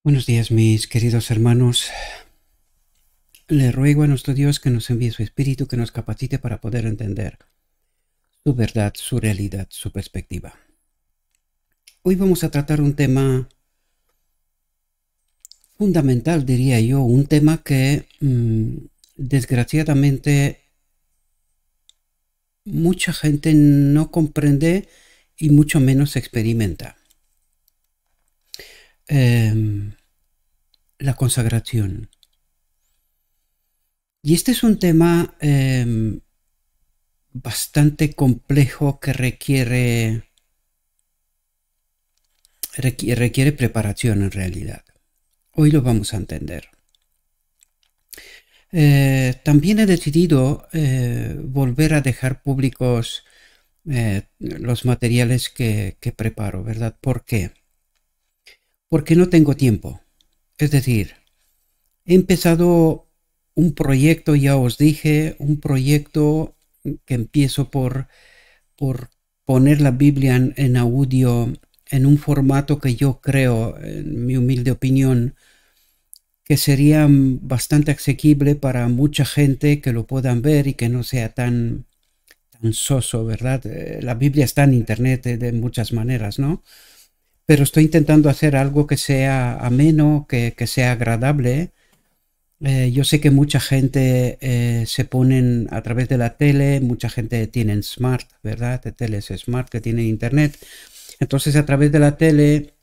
Buenos días, mis queridos hermanos. Le ruego a nuestro Dios que nos envíe su Espíritu, que nos capacite para poder entender su verdad, su realidad, su perspectiva. Hoy vamos a tratar un tema fundamental, diría yo, un tema que desgraciadamente mucha gente no comprende y mucho menos experimenta. La consagración. Y este es un tema bastante complejo que requiere preparación en realidad. Hoy lo vamos a entender. También he decidido volver a dejar públicos los materiales que preparo, ¿verdad? ¿Por qué? Porque no tengo tiempo. Es decir, he empezado un proyecto, ya os dije, un proyecto que empiezo por poner la Biblia en audio en un formato que yo creo, en mi humilde opinión, que sería bastante asequible para mucha gente, que lo puedan ver y que no sea tan soso, ¿verdad? La Biblia está en internet de muchas maneras, ¿no? Pero estoy intentando hacer algo que sea ameno, que sea agradable. Yo sé que mucha gente se ponen a través de la tele, mucha gente tiene smart, ¿verdad? De teles smart que tienen internet. Entonces a través de la tele,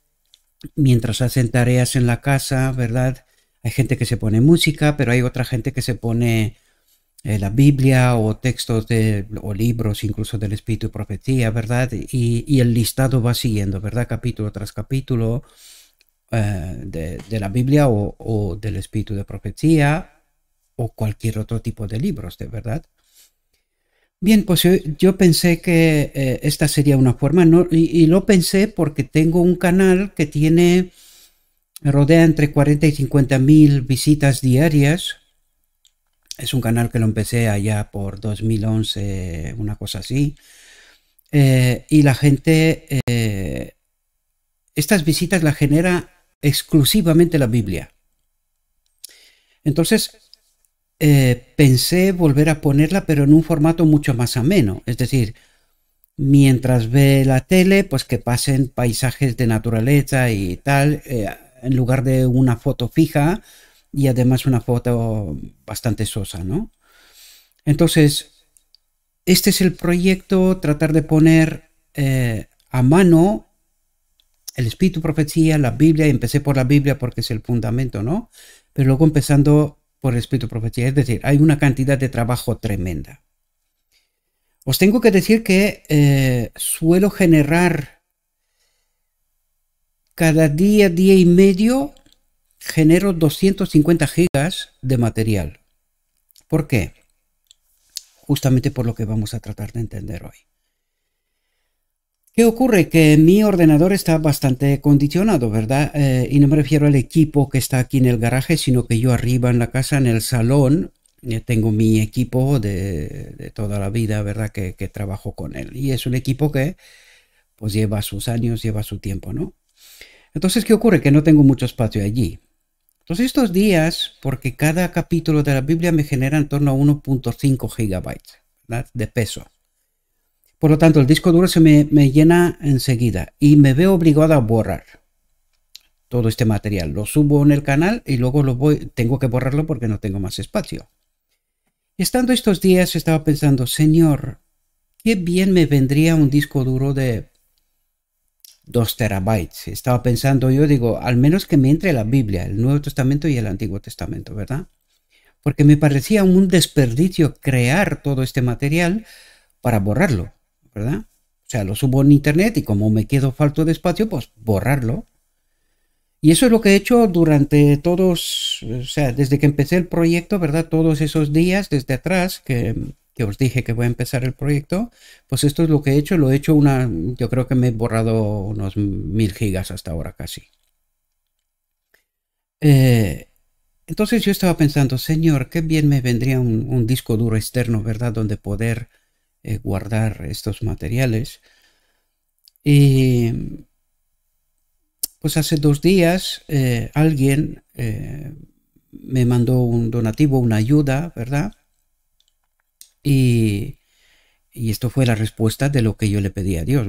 mientras hacen tareas en la casa, ¿verdad? Hay gente que se pone música, pero hay otra gente que se pone la Biblia o textos o libros incluso del Espíritu y Profecía, ¿verdad? Y el listado va siguiendo, ¿verdad? Capítulo tras capítulo de la Biblia o del Espíritu de Profecía o cualquier otro tipo de libros, ¿de verdad? Bien, pues yo pensé que esta sería una forma, ¿no? Y lo pensé porque tengo un canal que rodea entre 40 y 50 mil visitas diarias. Es un canal que lo empecé allá por 2011, una cosa así. Y la gente, estas visitas las genera exclusivamente la Biblia. Entonces, pensé volver a ponerla, pero en un formato mucho más ameno. Es decir, mientras ve la tele, pues que pasen paisajes de naturaleza y tal, en lugar de una foto fija y además una foto bastante sosa, ¿no? Entonces, este es el proyecto, tratar de poner a mano el Espíritu Profecía, la Biblia. Empecé por la Biblia porque es el fundamento, ¿no? Pero luego empezando por el Espíritu Profecía. Es decir, hay una cantidad de trabajo tremenda. Os tengo que decir que suelo generar cada día, día y medio, genero 250 gigas de material. ¿Por qué? Justamente por lo que vamos a tratar de entender hoy. ¿Qué ocurre? Que mi ordenador está bastante condicionado, ¿verdad? Y no me refiero al equipo que está aquí en el garaje, sino que yo arriba en la casa, en el salón, tengo mi equipo de toda la vida, ¿verdad? Que trabajo con él. Y es un equipo que pues lleva sus años, lleva su tiempo, ¿no? Entonces, ¿qué ocurre? Que no tengo mucho espacio allí. Entonces, estos días, porque cada capítulo de la Biblia me genera en torno a 1.5 gigabytes, ¿verdad? De peso. Por lo tanto, el disco duro se me llena enseguida y me veo obligado a borrar todo este material. Lo subo en el canal y luego tengo que borrarlo porque no tengo más espacio. Estando estos días estaba pensando, Señor, qué bien me vendría un disco duro de 2 terabytes. Estaba pensando yo, digo, al menos que me entre la Biblia, el Nuevo Testamento y el Antiguo Testamento, ¿verdad? Porque me parecía un desperdicio crear todo este material para borrarlo, ¿verdad? O sea, lo subo en internet y como me quedo falto de espacio, pues borrarlo. Y eso es lo que he hecho durante todos, o sea, desde que empecé el proyecto, ¿verdad? Todos esos días desde atrás que os dije que voy a empezar el proyecto, pues esto es lo que he hecho. Lo he hecho yo creo que me he borrado unos 1000 gigas hasta ahora casi. Entonces yo estaba pensando, Señor, qué bien me vendría un disco duro externo, ¿verdad? Donde poder guardar estos materiales. pues hace 2 días alguien me mandó un donativo, una ayuda, ¿verdad? Y esto fue la respuesta de lo que yo le pedí a Dios,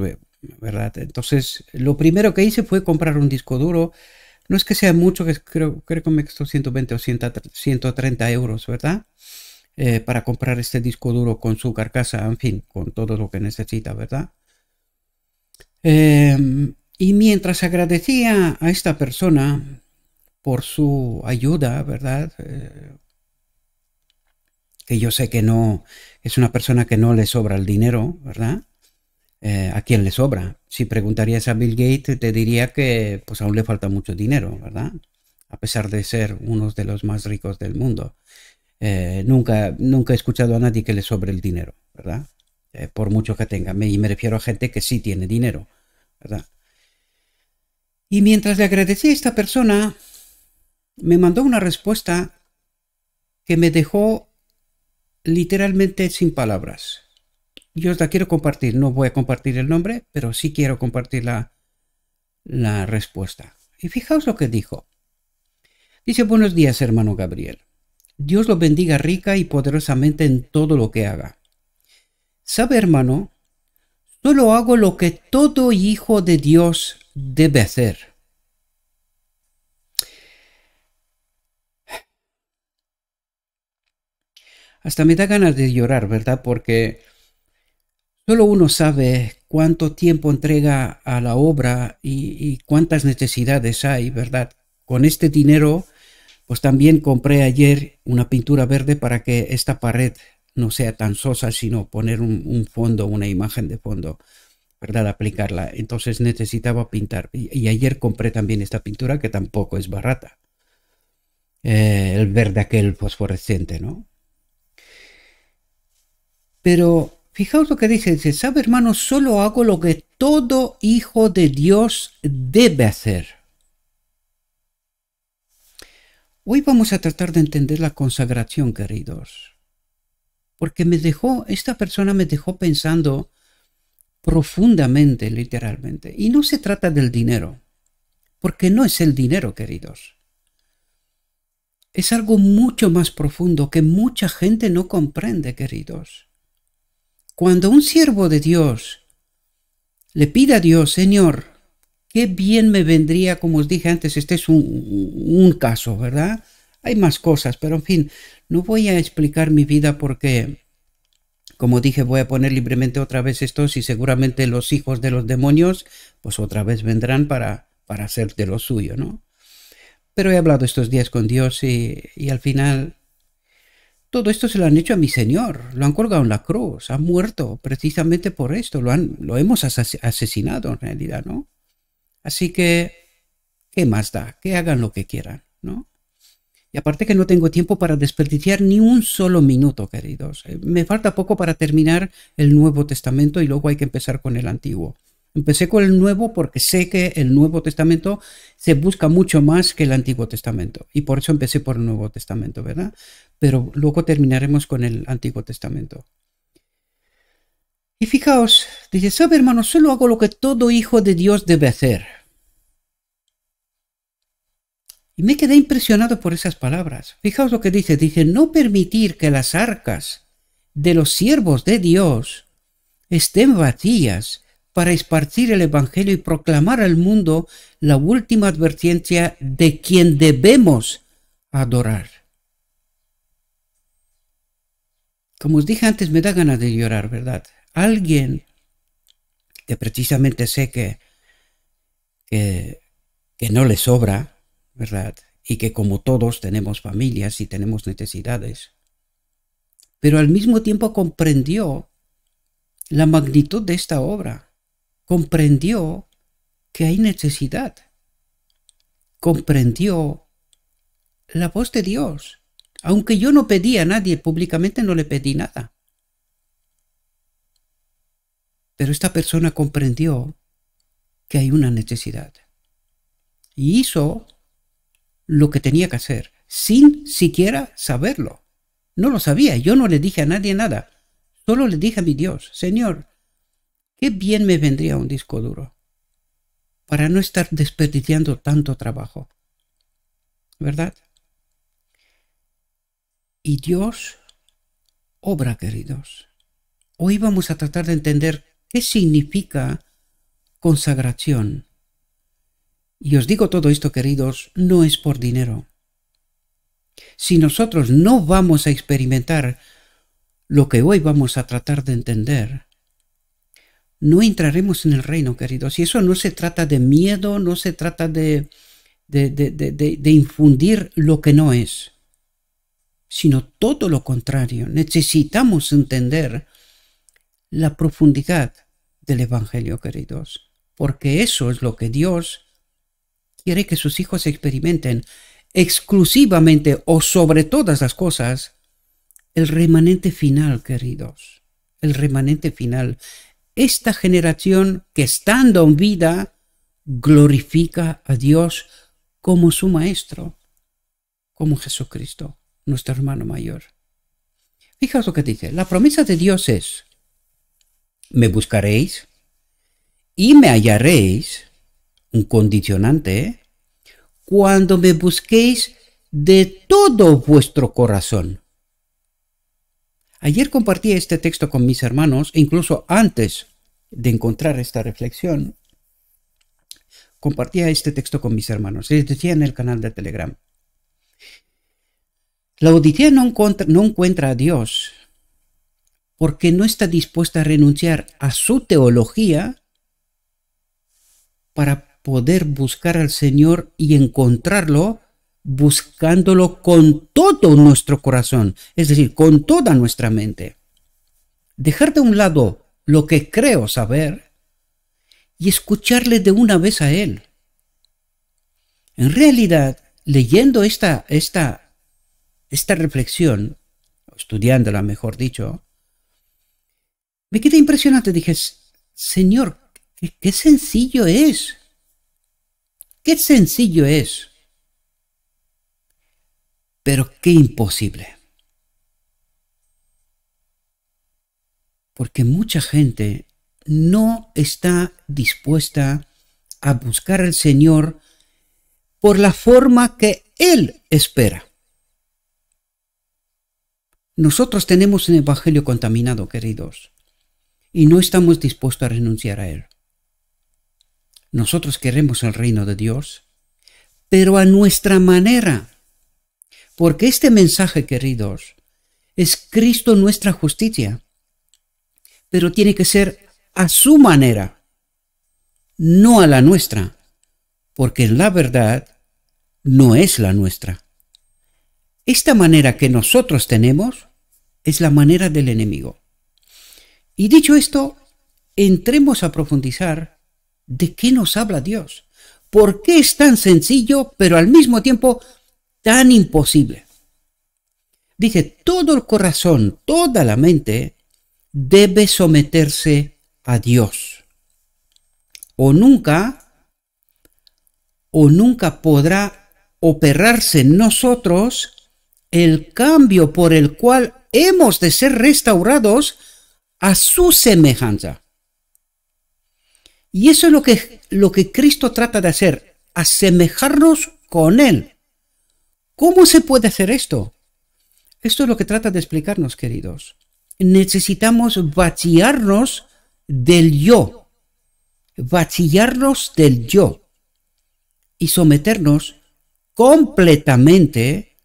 ¿verdad? Entonces, lo primero que hice fue comprar un disco duro. No es que sea mucho, que creo que me costó 120 o 130 euros, ¿verdad? Para comprar este disco duro con su carcasa, en fin, con todo lo que necesita, ¿verdad? Y mientras agradecía a esta persona por su ayuda, ¿verdad? Que yo sé que no es una persona que no le sobra el dinero, ¿verdad? ¿A quién le sobra? Si preguntarías a Bill Gates, te diría que pues aún le falta mucho dinero, ¿verdad? A pesar de ser uno de los más ricos del mundo. Nunca he escuchado a nadie que le sobre el dinero, ¿verdad? Por mucho que tenga. Y me refiero a gente que sí tiene dinero, ¿verdad? Y mientras le agradecí a esta persona, me mandó una respuesta que me dejó literalmente sin palabras. Yo os la quiero compartir, no voy a compartir el nombre, pero sí quiero compartir la respuesta. Y fijaos lo que dijo. Dice: buenos días, hermano Gabriel. Dios lo bendiga rica y poderosamente en todo lo que haga. ¿Sabe, hermano? Solo hago lo que todo hijo de Dios debe hacer. Hasta me da ganas de llorar, ¿verdad? Porque solo uno sabe cuánto tiempo entrega a la obra y cuántas necesidades hay, ¿verdad? Con este dinero, pues también compré ayer una pintura verde para que esta pared no sea tan sosa, sino poner un fondo, una imagen de fondo, ¿verdad? Aplicarla. Entonces necesitaba pintar. Y ayer compré también esta pintura que tampoco es barata. El verde aquel fosforescente, ¿no? Pero fijaos lo que dice, ¿sabe, hermano? Solo hago lo que todo hijo de Dios debe hacer. Hoy vamos a tratar de entender la consagración, queridos. Porque esta persona me dejó pensando profundamente, literalmente. Y no se trata del dinero, porque no es el dinero, queridos. Es algo mucho más profundo que mucha gente no comprende, queridos. Cuando un siervo de Dios le pide a Dios: Señor, qué bien me vendría, como os dije antes, este es un caso, ¿verdad? Hay más cosas, pero en fin, no voy a explicar mi vida porque, como dije, voy a poner libremente otra vez estos y seguramente los hijos de los demonios, pues otra vez vendrán para hacer de lo suyo, ¿no? Pero he hablado estos días con Dios y al final todo esto se lo han hecho a mi Señor, lo han colgado en la cruz, ha muerto precisamente por esto, lo hemos asesinado en realidad, ¿no? Así que, ¿qué más da? Que hagan lo que quieran, ¿no? Y aparte que no tengo tiempo para desperdiciar ni un solo minuto, queridos. Me falta poco para terminar el Nuevo Testamento y luego hay que empezar con el Antiguo. Empecé con el Nuevo porque sé que el Nuevo Testamento se busca mucho más que el Antiguo Testamento. Y por eso empecé por el Nuevo Testamento, ¿verdad? Pero luego terminaremos con el Antiguo Testamento. Y fijaos, dice: ¿sabe, hermano? Solo hago lo que todo hijo de Dios debe hacer. Y me quedé impresionado por esas palabras. Fijaos lo que dice. Dice: no permitir que las arcas de los siervos de Dios estén vacías para esparcir el Evangelio y proclamar al mundo la última advertencia de quien debemos adorar. Como os dije antes, me da ganas de llorar, ¿verdad? Alguien que precisamente sé que no le sobra, ¿verdad? Y que como todos tenemos familias y tenemos necesidades, pero al mismo tiempo comprendió la magnitud de esta obra, comprendió que hay necesidad, comprendió la voz de Dios. Aunque yo no pedí a nadie, públicamente no le pedí nada. Pero esta persona comprendió que hay una necesidad. Y hizo lo que tenía que hacer, sin siquiera saberlo. No lo sabía, yo no le dije a nadie nada. Solo le dije a mi Dios: Señor, qué bien me vendría un disco duro para no estar desperdiciando tanto trabajo, ¿verdad? Y Dios obra, queridos. Hoy vamos a tratar de entender qué significa consagración. Y os digo todo esto, queridos, no es por dinero. Si nosotros no vamos a experimentar lo que hoy vamos a tratar de entender, no entraremos en el reino, queridos. Y eso no se trata de miedo, no se trata de infundir lo que no es, sino todo lo contrario. Necesitamos entender la profundidad del Evangelio, queridos, porque eso es lo que Dios quiere que sus hijos experimenten exclusivamente o sobre todas las cosas, el remanente final, queridos, el remanente final. Esta generación que estando en vida glorifica a Dios como su Maestro, como Jesucristo, nuestro hermano mayor. Fijaos lo que dice, la promesa de Dios es: me buscaréis y me hallaréis, un condicionante, cuando me busquéis de todo vuestro corazón. Ayer compartí este texto con mis hermanos, e incluso antes de encontrar esta reflexión, compartía este texto con mis hermanos. Les decía en el canal de Telegram. Laodicea no encuentra a Dios porque no está dispuesta a renunciar a su teología para poder buscar al Señor y encontrarlo, buscándolo con todo nuestro corazón, es decir, con toda nuestra mente. Dejar de un lado lo que creo saber y escucharle de una vez a Él. En realidad, leyendo esta reflexión, estudiándola mejor dicho, me quedé impresionante. Dije, Señor, qué sencillo es. Qué sencillo es. Pero qué imposible. Porque mucha gente no está dispuesta a buscar al Señor por la forma que Él espera. Nosotros tenemos un evangelio contaminado, queridos, y no estamos dispuestos a renunciar a él. Nosotros queremos el reino de Dios, pero a nuestra manera, porque este mensaje, queridos, es Cristo nuestra justicia, pero tiene que ser a su manera, no a la nuestra, porque en la verdad no es la nuestra. Esta manera que nosotros tenemos es la manera del enemigo. Y dicho esto, entremos a profundizar de qué nos habla Dios. ¿Por qué es tan sencillo, pero al mismo tiempo tan imposible? Dice, todo el corazón, toda la mente debe someterse a Dios. O nunca podrá operarse en nosotros el cambio por el cual hemos de ser restaurados a su semejanza. Y eso es lo que Cristo trata de hacer, asemejarnos con Él. ¿Cómo se puede hacer esto? Esto es lo que trata de explicarnos, queridos. Necesitamos vaciarnos del yo, y someternos completamente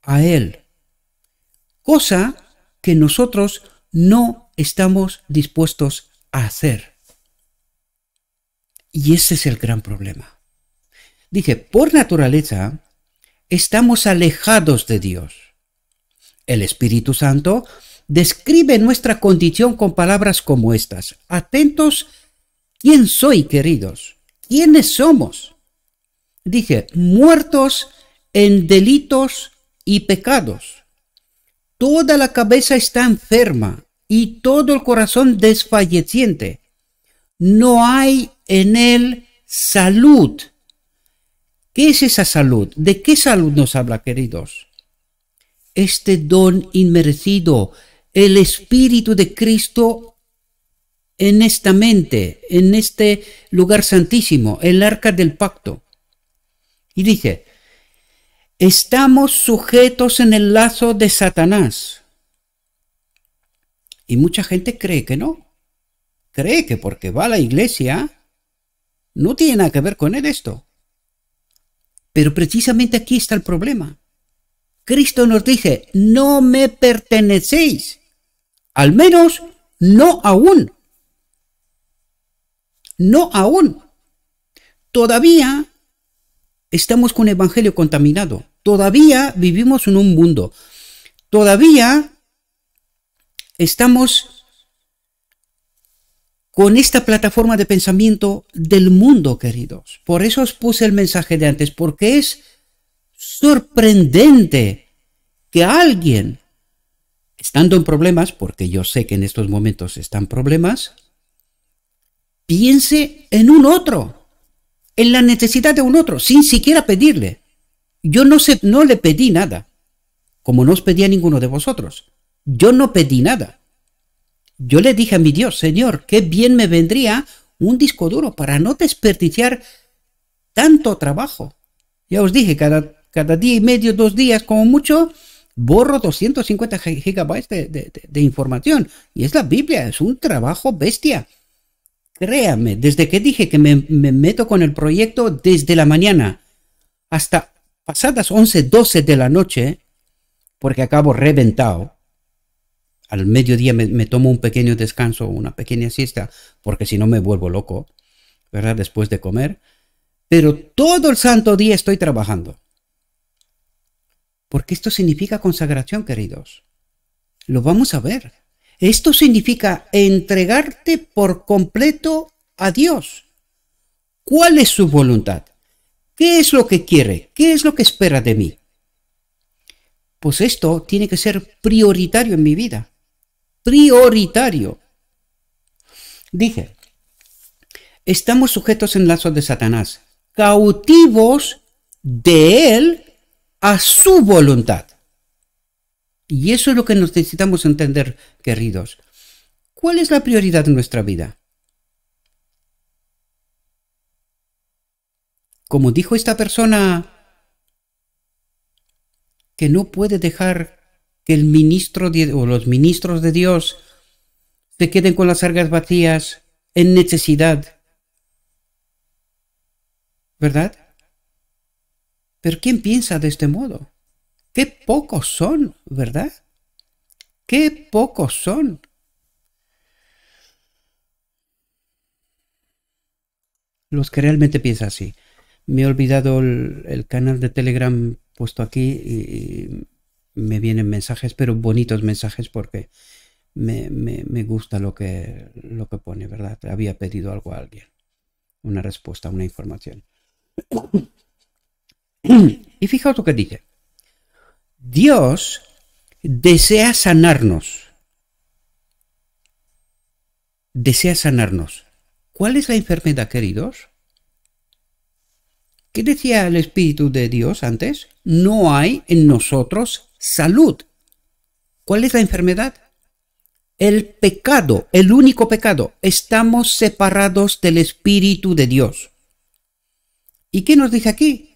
a Él, cosa que nosotros no estamos dispuestos a hacer. Y ese es el gran problema. Dice, por naturaleza, estamos alejados de Dios. El Espíritu Santo describe nuestra condición con palabras como estas. Atentos, ¿quién soy, queridos? ¿Quiénes somos? Dice, muertos en delitos y pecados. Toda la cabeza está enferma y todo el corazón desfalleciente. No hay en él salud. ¿Qué es esa salud? ¿De qué salud nos habla, queridos? Este don inmerecido, el Espíritu de Cristo en esta mente, en este lugar santísimo, el arca del pacto. Y dice, estamos sujetos en el lazo de Satanás. Y mucha gente cree que no. Cree que porque va a la iglesia no tiene nada que ver con él esto. Pero precisamente aquí está el problema. Cristo nos dice, no me pertenecéis. Al menos no aún. No aún. Todavía estamos con el evangelio contaminado. Todavía vivimos en un mundo. Todavía estamos con esta plataforma de pensamiento del mundo, queridos. Por eso os puse el mensaje de antes, porque es sorprendente que alguien, estando en problemas, porque yo sé que en estos momentos están problemas, piense en un otro, en la necesidad de un otro, sin siquiera pedirle. Yo no le pedí nada, como no os pedí a ninguno de vosotros. Yo no pedí nada. Yo le dije a mi Dios, Señor, qué bien me vendría un disco duro para no desperdiciar tanto trabajo. Ya os dije, cada día y medio, 2 días, como mucho, borro 250 gigabytes de información. Y es la Biblia, es un trabajo bestia. Créame, desde que dije que me meto con el proyecto desde la mañana hasta pasadas 11, 12 de la noche, porque acabo reventado. Al mediodía me tomo un pequeño descanso, una pequeña siesta, porque si no me vuelvo loco, ¿verdad? Después de comer. Pero todo el santo día estoy trabajando. Porque esto significa consagración, queridos. Lo vamos a ver. Esto significa entregarte por completo a Dios. ¿Cuál es su voluntad? ¿Qué es lo que quiere? ¿Qué es lo que espera de mí? Pues esto tiene que ser prioritario en mi vida. Prioritario. Dije, estamos sujetos en lazos de Satanás, cautivos de él a su voluntad. Y eso es lo que necesitamos entender, queridos. ¿Cuál es la prioridad de nuestra vida? Como dijo esta persona que no puede dejar que el ministro o los ministros de Dios se queden con las arcas vacías en necesidad. ¿Verdad? Pero ¿quién piensa de este modo? ¡Qué pocos son! ¿Verdad? ¡Qué pocos son! Los que realmente piensan así. Me he olvidado el canal de Telegram puesto aquí y me vienen mensajes, pero bonitos mensajes porque me gusta lo que pone, ¿verdad? Había pedido algo a alguien, una respuesta, una información. Y fijaos lo que dice. Dios desea sanarnos. Desea sanarnos. ¿Cuál es la enfermedad, queridos? ¿Qué decía el Espíritu de Dios antes? No hay en nosotros salud. ¿Cuál es la enfermedad? El pecado, el único pecado. Estamos separados del Espíritu de Dios. ¿Y qué nos dice aquí?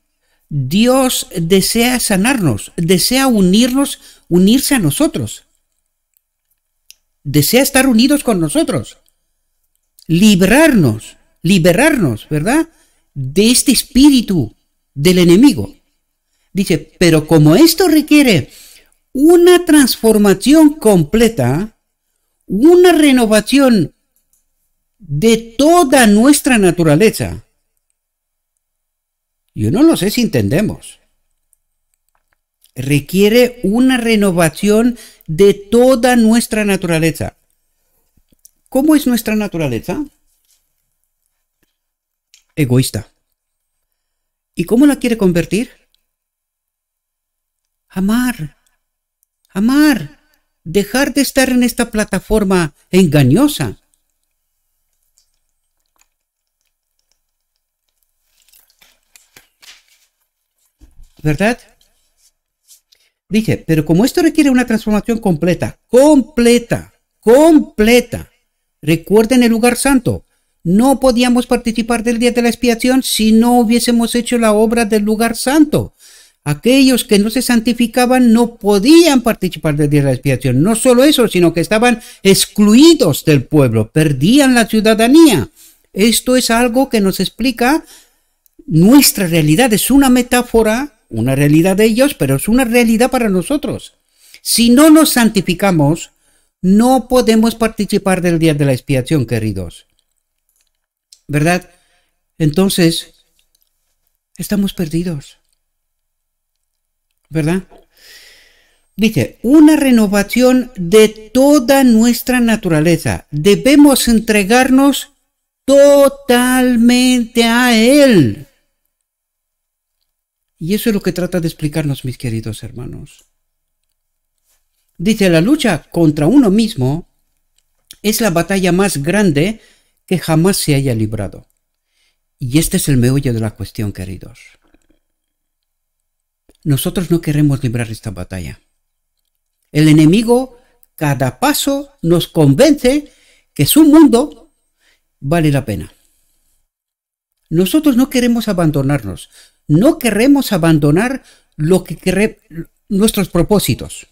Dios desea sanarnos, desea unirse a nosotros. Desea estar unidos con nosotros. Liberarnos, ¿verdad? De este espíritu del enemigo. Dice, pero como esto requiere una transformación completa, una renovación de toda nuestra naturaleza. Yo no lo sé si entendemos. Requiere una renovación de toda nuestra naturaleza. ¿Cómo es nuestra naturaleza? Egoísta. ¿Y cómo la quiere convertir? Amar. Amar. Dejar de estar en esta plataforma engañosa. ¿Verdad? Dice, pero como esto requiere una transformación completa, Recuerden el lugar santo. No podíamos participar del día de la expiación si no hubiésemos hecho la obra del lugar santo. Aquellos que no se santificaban no podían participar del día de la expiación. No solo eso, sino que estaban excluidos del pueblo, perdían la ciudadanía. Esto es algo que nos explica nuestra realidad. Es una metáfora, una realidad de ellos, pero es una realidad para nosotros. Si no nos santificamos, no podemos participar del día de la expiación, queridos. ¿Verdad? Entonces, estamos perdidos. ¿Verdad? Dice, una renovación de toda nuestra naturaleza. Debemos entregarnos totalmente a Él. Y eso es lo que trata de explicarnos, mis queridos hermanos. Dice, la lucha contra uno mismo es la batalla más grande que jamás se haya librado. Y este es el meollo de la cuestión, queridos. Nosotros no queremos librar esta batalla. El enemigo, cada paso, nos convence que su mundo vale la pena. Nosotros no queremos abandonarnos. No queremos abandonar nuestros propósitos.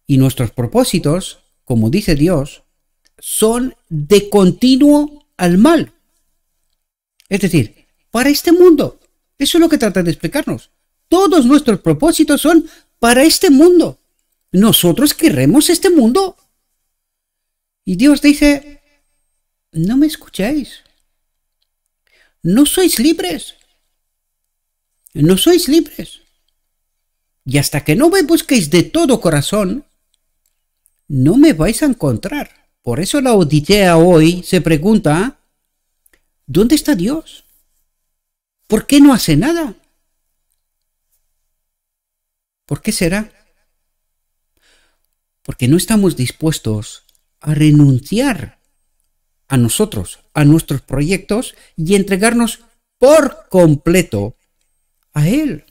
Y nuestros propósitos, como dice Dios, son de continuo al mal. Es decir, para este mundo. Eso es lo que trata de explicarnos. Todos nuestros propósitos son para este mundo. Nosotros queremos este mundo. Y Dios dice, no me escucháis. No sois libres. No sois libres. Y hasta que no me busquéis de todo corazón, no me vais a encontrar. Por eso la Odisea hoy se pregunta, ¿dónde está Dios? ¿Por qué no hace nada? ¿Por qué será? Porque no estamos dispuestos a renunciar a nosotros, a nuestros proyectos y entregarnos por completo a Él.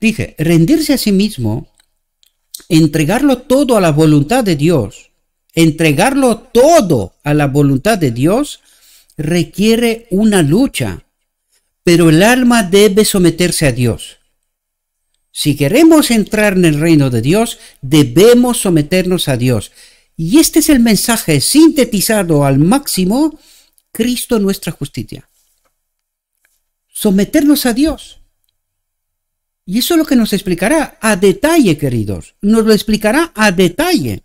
Dice, rendirse a sí mismo, entregarlo todo a la voluntad de Dios, entregarlo todo a la voluntad de Dios requiere una lucha, pero el alma debe someterse a Dios. Si queremos entrar en el reino de Dios, debemos someternos a Dios. Y este es el mensaje sintetizado al máximo, Cristo nuestra justicia. Someternos a Dios. Y eso es lo que nos explicará a detalle, queridos. Nos lo explicará a detalle.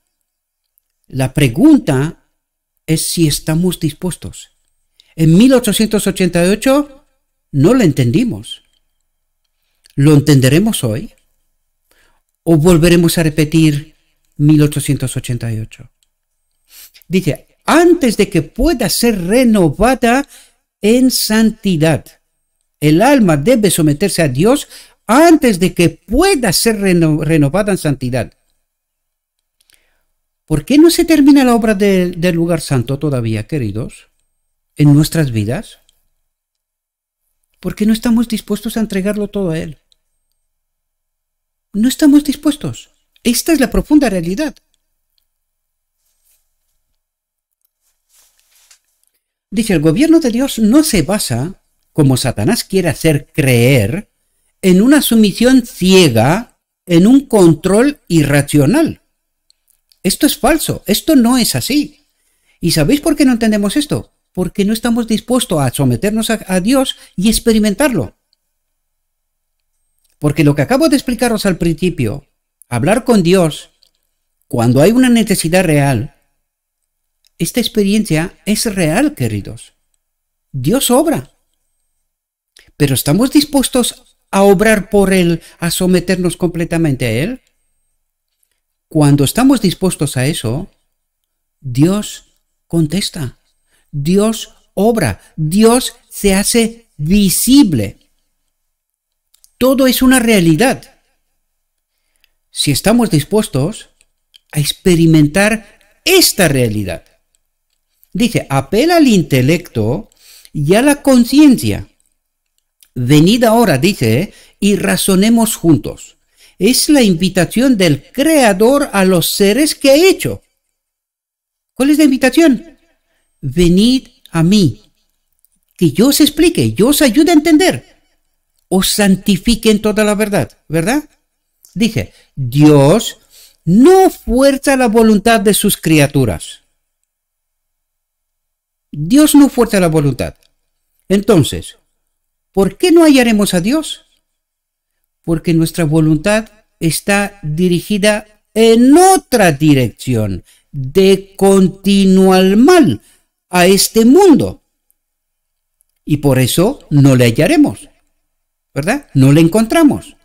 La pregunta es si estamos dispuestos. En 1888 no lo entendimos. ¿Lo entenderemos hoy? ¿O volveremos a repetir 1888? Dice, antes de que pueda ser renovada en santidad. El alma debe someterse a Dios antes de que pueda ser renovada en santidad. ¿Por qué no se termina la obra del lugar santo todavía, queridos? En nuestras vidas. Porque no estamos dispuestos a entregarlo todo a Él. No estamos dispuestos. Esta es la profunda realidad. Dice, el gobierno de Dios no se basa, como Satanás quiere hacer creer, en una sumisión ciega, en un control irracional. Esto es falso, esto no es así. ¿Y sabéis por qué no entendemos esto? Porque no estamos dispuestos a someternos a Dios y experimentarlo. Porque lo que acabo de explicaros al principio, hablar con Dios, cuando hay una necesidad real, esta experiencia es real, queridos. Dios obra. Pero ¿estamos dispuestos a obrar por Él, a someternos completamente a Él? Cuando estamos dispuestos a eso, Dios contesta. Dios obra. Dios se hace visible. Todo es una realidad. Si estamos dispuestos a experimentar esta realidad. Dice, apela al intelecto y a la conciencia. Venid ahora, dice, y razonemos juntos. Es la invitación del Creador a los seres que ha hecho. ¿Cuál es la invitación? Venid a mí, que yo os explique, yo os ayude a entender, os santifique en toda la verdad, ¿verdad? Dije, Dios no fuerza la voluntad de sus criaturas. Dios no fuerza la voluntad. Entonces, ¿por qué no hallaremos a Dios? Porque nuestra voluntad está dirigida en otra dirección, de continuo al mal, a este mundo. Y por eso no le hallaremos, ¿verdad? No le encontramos.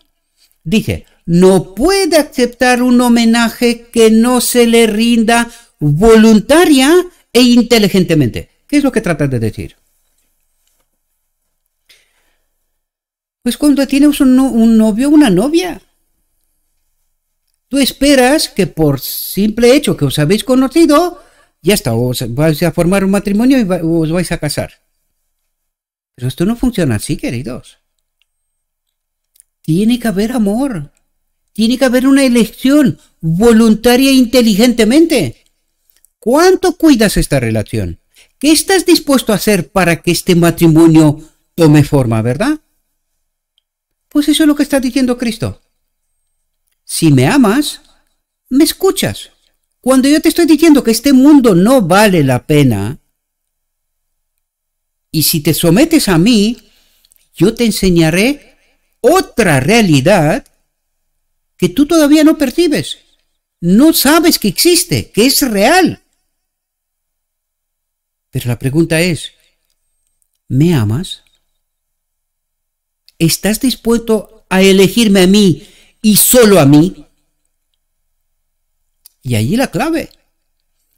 Dije, no puede aceptar un homenaje que no se le rinda voluntaria e inteligentemente. ¿Qué es lo que trata de decir? Pues cuando tienes un novio o una novia, tú esperas que por simple hecho que os habéis conocido, ya está, os vais a formar un matrimonio y os vais a casar. Pero esto no funciona así, queridos. Tiene que haber amor. Tiene que haber una elección voluntaria e inteligentemente. ¿Cuánto cuidas esta relación? ¿Qué estás dispuesto a hacer para que este matrimonio tome forma, verdad? Pues eso es lo que está diciendo Cristo. Si me amas, me escuchas. Cuando yo te estoy diciendo que este mundo no vale la pena, y si te sometes a mí, yo te enseñaré otra realidad que tú todavía no percibes. No sabes que existe, que es real. Pero la pregunta es, ¿me amas? ¿Estás dispuesto a elegirme a mí y solo a mí? Y allí la clave.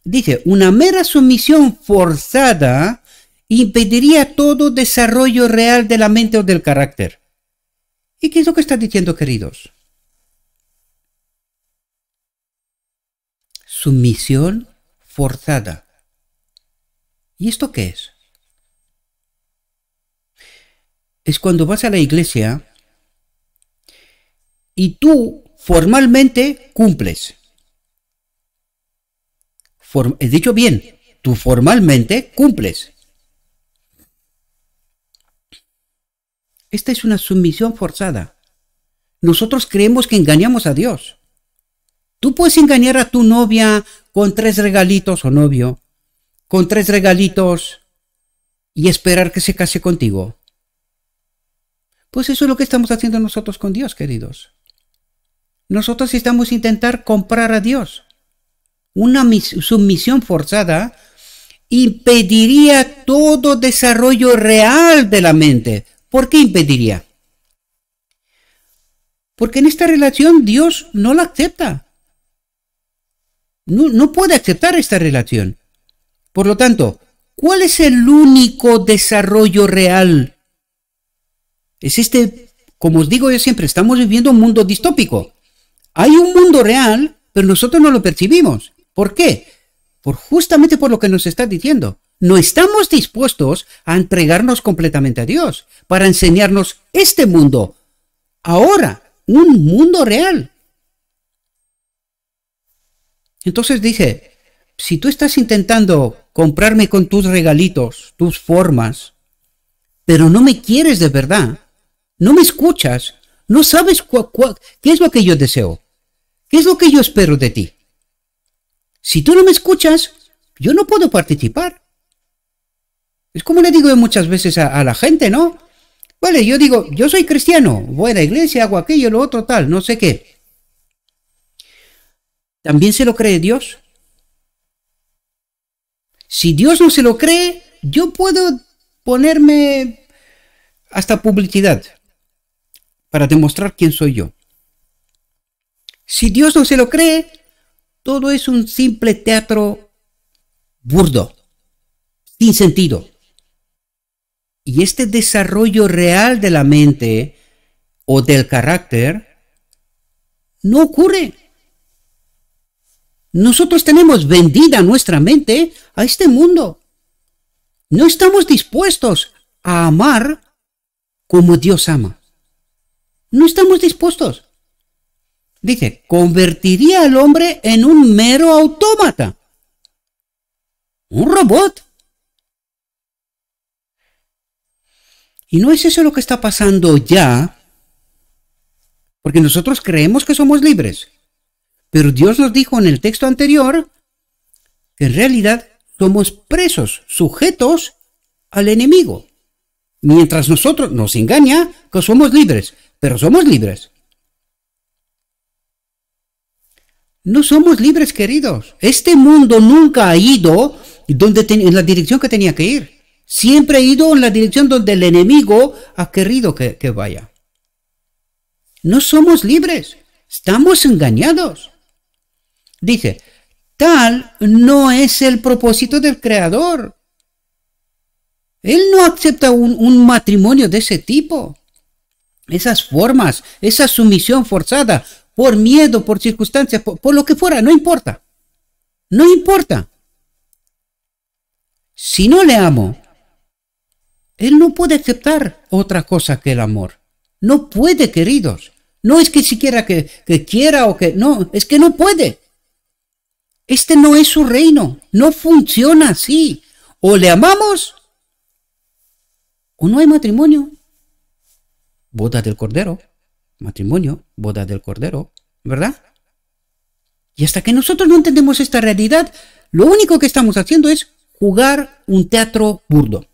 Dice, una mera sumisión forzada impediría todo desarrollo real de la mente o del carácter. ¿Y qué es lo que está diciendo, queridos? Sumisión forzada. ¿Y esto qué es? Es cuando vas a la iglesia y tú formalmente cumples. He dicho bien, tú formalmente cumples. Esta es una sumisión forzada. Nosotros creemos que engañamos a Dios. Tú puedes engañar a tu novia con 3 regalitos o novio, con 3 regalitos y esperar que se case contigo. Pues eso es lo que estamos haciendo nosotros con Dios, queridos. Nosotros estamos intentando comprar a Dios. Una sumisión forzada impediría todo desarrollo real de la mente. ¿Por qué impediría? Porque en esta relación Dios no la acepta. No puede aceptar esta relación. Por lo tanto, ¿cuál es el único desarrollo real? Es como os digo yo siempre, estamos viviendo un mundo distópico. Hay un mundo real, pero nosotros no lo percibimos. ¿Por qué? Justamente por lo que nos está diciendo. No estamos dispuestos a entregarnos completamente a Dios para enseñarnos este mundo. Ahora, un mundo real. Entonces dije, si tú estás intentando comprarme con tus regalitos, tus formas, pero no me quieres de verdad, no me escuchas, no sabes qué es lo que yo deseo, qué es lo que yo espero de ti. Si tú no me escuchas, yo no puedo participar. Es como le digo yo muchas veces a la gente, ¿no? Vale, yo digo, yo soy cristiano, voy a la iglesia, hago aquello, lo otro, tal, no sé qué. ¿También se lo cree Dios? Si Dios no se lo cree, yo puedo ponerme hasta publicidad para demostrar quién soy yo. Si Dios no se lo cree, todo es un simple teatro burdo, sin sentido. Y este desarrollo real de la mente o del carácter no ocurre. Nosotros tenemos vendida nuestra mente a este mundo. No estamos dispuestos a amar como Dios ama. No estamos dispuestos. Dice, convertiría al hombre en un mero autómata. Un robot. Y no es eso lo que está pasando ya, porque nosotros creemos que somos libres. Pero Dios nos dijo en el texto anterior que en realidad somos presos, sujetos al enemigo. Mientras nosotros nos engaña que somos libres, pero somos libres. No somos libres, queridos. Este mundo nunca ha ido en la dirección que tenía que ir. Siempre ha ido en la dirección donde el enemigo ha querido que vaya. No somos libres. Estamos engañados. Dice, tal no es el propósito del Creador. Él no acepta un matrimonio de ese tipo. Esas formas, esa sumisión forzada, por miedo, por circunstancias, por lo que fuera, no importa. No importa. Si no le amo, él no puede aceptar otra cosa que el amor. No puede, queridos. No es que siquiera que quiera o que... No, es que no puede. Este no es su reino. No funciona así. O le amamos o no hay matrimonio. Boda del Cordero. Matrimonio, boda del Cordero. ¿Verdad? Y hasta que nosotros no entendemos esta realidad, lo único que estamos haciendo es jugar un teatro burdo.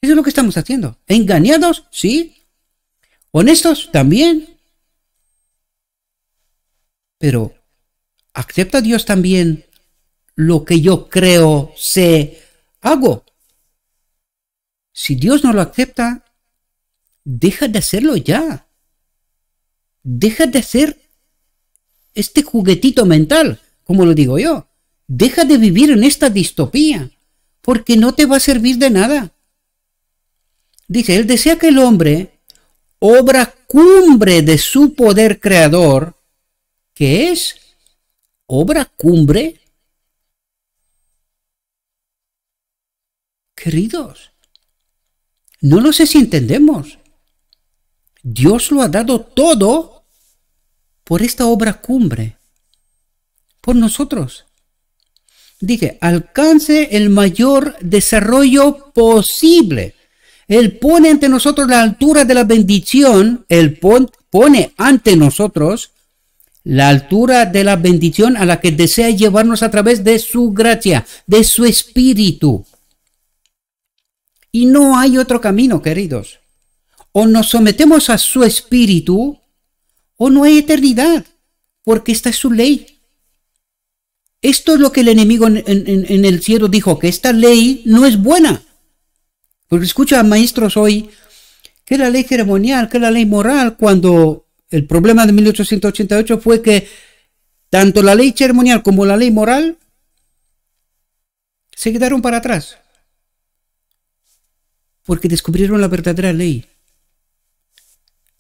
Eso es lo que estamos haciendo. ¿Engañados? Sí. ¿Honestos? También. Pero, ¿acepta Dios también lo que yo creo, sé, hago? Si Dios no lo acepta, deja de hacerlo ya. Deja de hacer este juguetito mental, como lo digo yo. Deja de vivir en esta distopía, porque no te va a servir de nada. Dice, Él desea que el hombre, obra cumbre de su poder creador, ¿qué es? ¿Obra cumbre? Queridos, no lo sé si entendemos. Dios lo ha dado todo por esta obra cumbre, por nosotros. Dice, alcance el mayor desarrollo posible. Él pone ante nosotros la altura de la bendición. Él pone ante nosotros la altura de la bendición a la que desea llevarnos a través de su gracia, de su espíritu. Y no hay otro camino, queridos. O nos sometemos a su espíritu, o no hay eternidad, porque esta es su ley. Esto es lo que el enemigo en el cielo dijo, que esta ley no es buena. Porque escucho a maestros hoy que la ley ceremonial, que la ley moral, cuando el problema de 1888 fue que tanto la ley ceremonial como la ley moral se quedaron para atrás. Porque descubrieron la verdadera ley.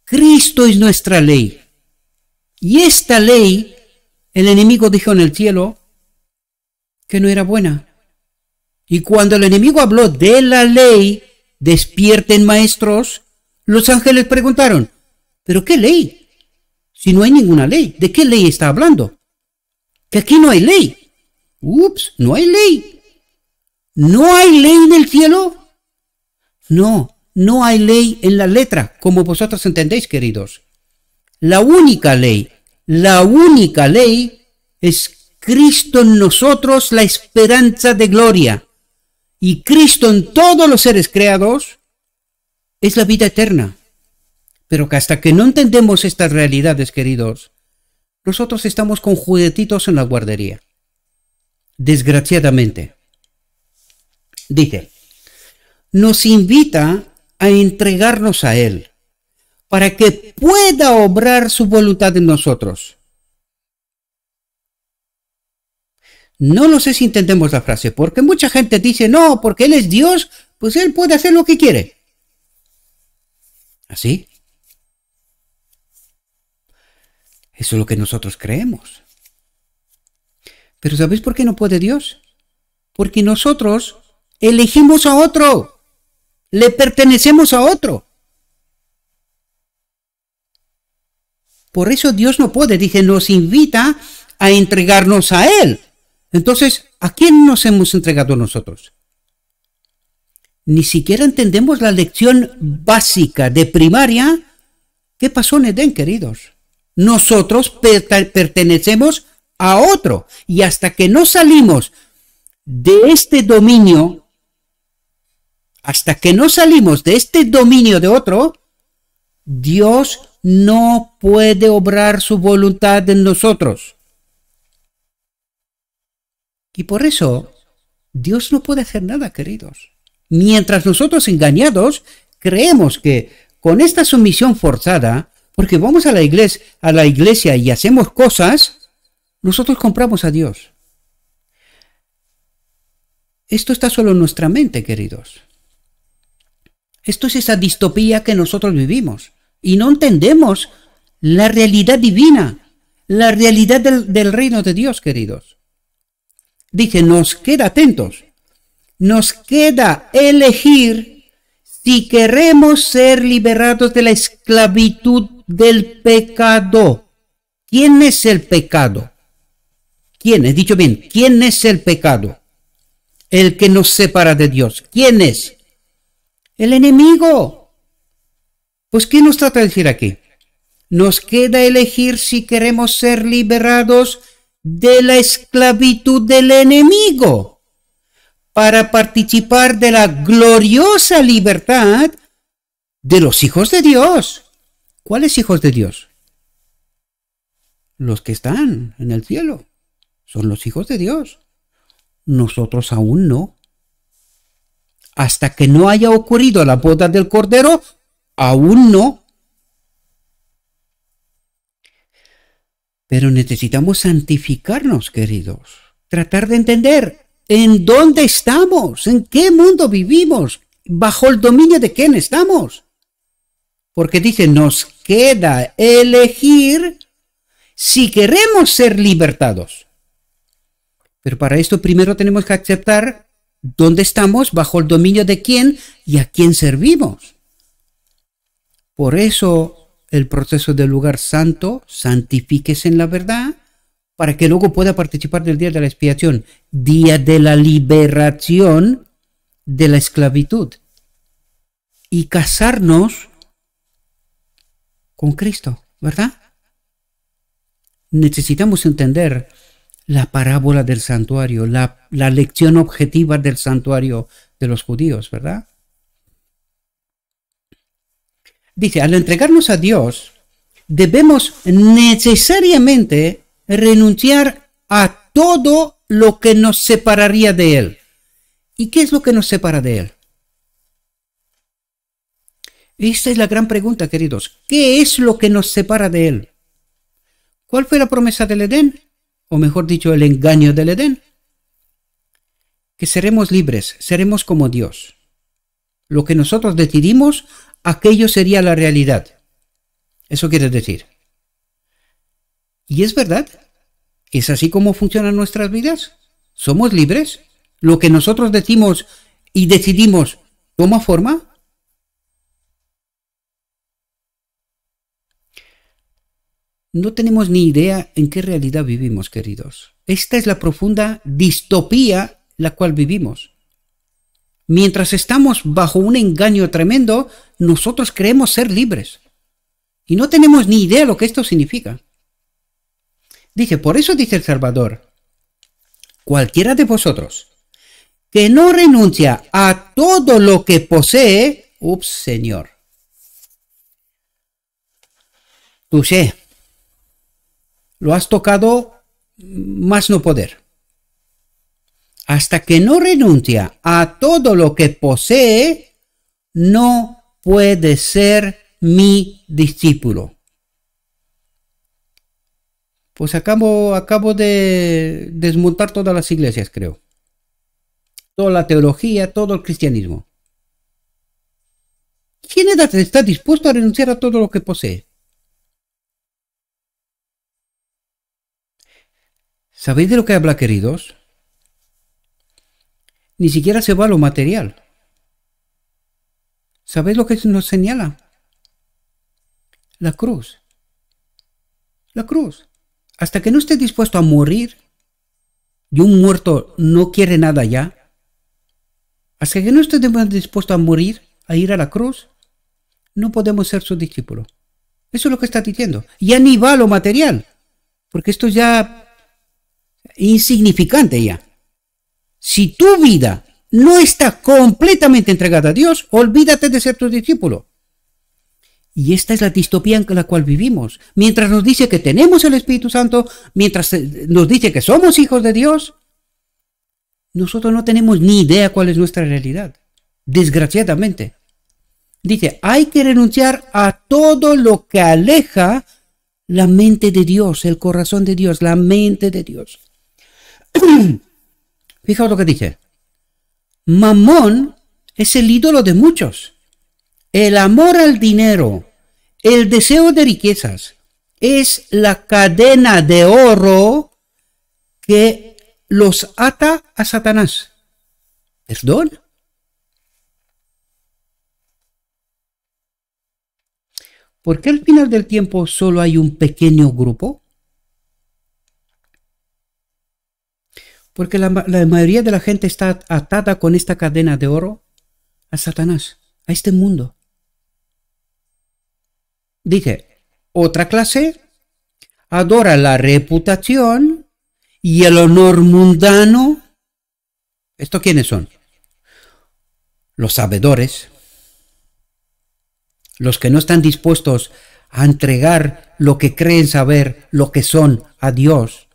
Cristo es nuestra ley. Y esta ley, el enemigo dijo en el cielo que no era buena. Y cuando el enemigo habló de la ley, despierten maestros, los ángeles preguntaron, ¿pero qué ley? Si no hay ninguna ley, ¿de qué ley está hablando? Que aquí no hay ley. Ups, no hay ley. ¿No hay ley en el cielo? No, no hay ley en la letra, como vosotros entendéis, queridos. La única ley es Cristo en nosotros, la esperanza de gloria. Y Cristo en todos los seres creados es la vida eterna. Pero que hasta que no entendemos estas realidades, queridos, nosotros estamos con juguetitos en la guardería. Desgraciadamente. Dice, nos invita a entregarnos a Él para que pueda obrar su voluntad en nosotros. No lo sé si entendemos la frase, porque mucha gente dice, no, porque Él es Dios, pues Él puede hacer lo que quiere. ¿Así? Eso es lo que nosotros creemos. Pero ¿sabéis por qué no puede Dios? Porque nosotros elegimos a otro. Le pertenecemos a otro. Por eso Dios no puede. Dice, nos invita a entregarnos a Él. Entonces, ¿a quién nos hemos entregado nosotros? Ni siquiera entendemos la lección básica de primaria. ¿Qué pasó en Edén, queridos? Nosotros pertenecemos a otro. Y hasta que no salimos de este dominio, de otro, Dios no puede obrar su voluntad en nosotros. Y por eso, Dios no puede hacer nada, queridos. Mientras nosotros engañados creemos que con esta sumisión forzada, porque vamos a la iglesia y hacemos cosas, nosotros compramos a Dios. Esto está solo en nuestra mente, queridos. Esto es esa distopía que nosotros vivimos y no entendemos la realidad divina, la realidad del reino de Dios, queridos. Dice, nos queda atentos. Nos queda elegir si queremos ser liberados de la esclavitud del pecado. ¿Quién es el pecado? ¿Quién? He dicho bien, ¿quién es el pecado? El que nos separa de Dios. ¿Quién es? El enemigo. Pues, ¿qué nos trata de decir aquí? Nos queda elegir si queremos ser liberados de la esclavitud del enemigo para participar de la gloriosa libertad de los hijos de Dios. ¿Cuáles hijos de Dios? Los que están en el cielo. Son los hijos de Dios. Nosotros aún no. Hasta que no haya ocurrido la boda del Cordero, aún no. Pero necesitamos santificarnos, queridos. Tratar de entender en dónde estamos, en qué mundo vivimos, bajo el dominio de quién estamos. Porque dice, nos queda elegir si queremos ser libertados. Pero para esto primero tenemos que aceptar dónde estamos, bajo el dominio de quién y a quién servimos. Por eso el proceso del lugar santo, santifíquese en la verdad, para que luego pueda participar del día de la expiación, día de la liberación de la esclavitud, y casarnos con Cristo, ¿verdad? Necesitamos entender la parábola del santuario, la lección objetiva del santuario de los judíos, ¿verdad? Dice, al entregarnos a Dios, debemos necesariamente renunciar a todo lo que nos separaría de Él. ¿Y qué es lo que nos separa de Él? Esta es la gran pregunta, queridos. ¿Qué es lo que nos separa de Él? ¿Cuál fue la promesa del Edén? O mejor dicho, el engaño del Edén. Que seremos libres, seremos como Dios. Lo que nosotros decidimos, aquello sería la realidad. Eso quiere decir. Y es verdad. ¿Es así como funcionan nuestras vidas? ¿Somos libres? ¿Lo que nosotros decimos y decidimos toma forma? No tenemos ni idea en qué realidad vivimos, queridos. Esta es la profunda distopía la cual vivimos. Mientras estamos bajo un engaño tremendo, nosotros creemos ser libres. Y no tenemos ni idea de lo que esto significa. Dice, por eso dice el Salvador, cualquiera de vosotros que no renuncia a todo lo que posee, Señor. Touché. Lo has tocado más no poder. Hasta que no renuncia a todo lo que posee, no puede ser mi discípulo. Pues acabo de desmontar todas las iglesias, creo. Toda la teología, todo el cristianismo. ¿Quién está dispuesto a renunciar a todo lo que posee? ¿Sabéis de lo que habla, queridos? Ni siquiera se va a lo material. ¿Sabéis lo que nos señala? La cruz. La cruz. Hasta que no esté dispuesto a morir, y un muerto no quiere nada ya, hasta que no estemos dispuestos a morir, a ir a la cruz, no podemos ser sus discípulos. Eso es lo que está diciendo. Ya ni va a lo material, porque esto ya es insignificante ya. Si tu vida no está completamente entregada a Dios, olvídate de ser tu discípulo. Y esta es la distopía en la cual vivimos. Mientras nos dice que tenemos el Espíritu Santo, mientras nos dice que somos hijos de Dios, nosotros no tenemos ni idea cuál es nuestra realidad. Desgraciadamente. Dice, hay que renunciar a todo lo que aleja la mente de Dios, el corazón de Dios, la mente de Dios. Fijaos lo que dice. Mamón es el ídolo de muchos. El amor al dinero, el deseo de riquezas, es la cadena de oro que los ata a Satanás. ¿Perdón? ¿Por qué al final del tiempo solo hay un pequeño grupo? Porque la mayoría de la gente está atada con esta cadena de oro a Satanás, a este mundo. Dice, otra clase adora la reputación y el honor mundano. ¿Esto quiénes son? Los sabedores, los que no están dispuestos a entregar lo que creen saber, lo que son a Dios,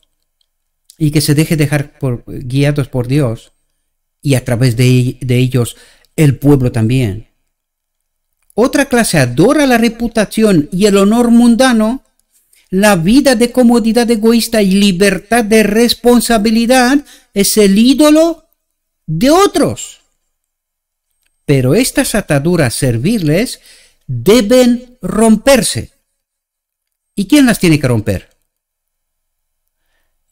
y que se deje dejar guiados por Dios, y a través de ellos el pueblo también. Otra clase adora la reputación y el honor mundano, la vida de comodidad egoísta y libertad de responsabilidad es el ídolo de otros. Pero estas ataduras serviles deben romperse. ¿Y quién las tiene que romper?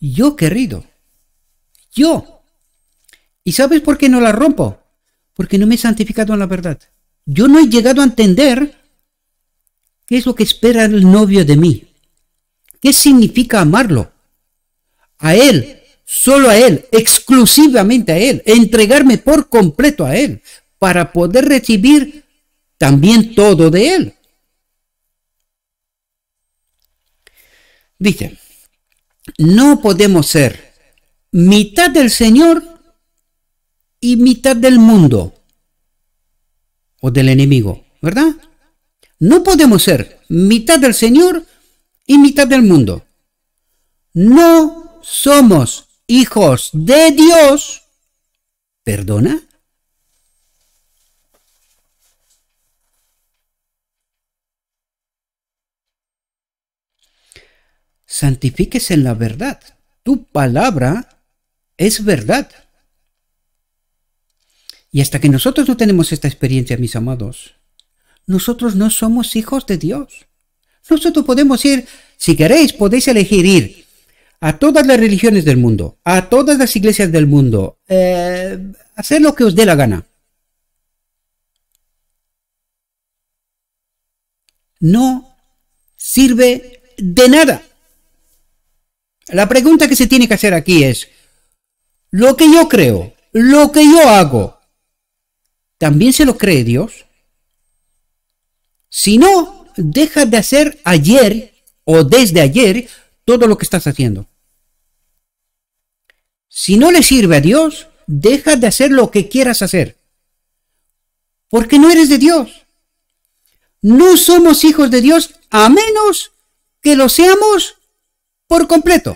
Yo, querido. Yo. ¿Y sabes por qué no las rompo? Porque no me he santificado en la verdad. Yo no he llegado a entender qué es lo que espera el novio de mí. ¿Qué significa amarlo? A Él, solo a Él, exclusivamente a Él. Entregarme por completo a Él para poder recibir también todo de Él. Dice, no podemos ser mitad del Señor y mitad del mundo o del enemigo, ¿verdad? No podemos ser mitad del Señor y mitad del mundo. No somos hijos de Dios. ¿Perdona? Santifíquese en la verdad. Tu palabra es verdad. Y hasta que nosotros no tenemos esta experiencia, mis amados, nosotros no somos hijos de Dios. Nosotros podemos ir, si queréis, podéis elegir ir a todas las religiones del mundo, a todas las iglesias del mundo, hacer lo que os dé la gana. No sirve de nada. La pregunta que se tiene que hacer aquí es, ¿lo que yo creo, lo que yo hago, también se lo cree Dios? Si no, deja de hacer ayer o desde ayer todo lo que estás haciendo. Si no le sirve a Dios, deja de hacer lo que quieras hacer. Porque no eres de Dios. No somos hijos de Dios a menos que lo seamos por completo.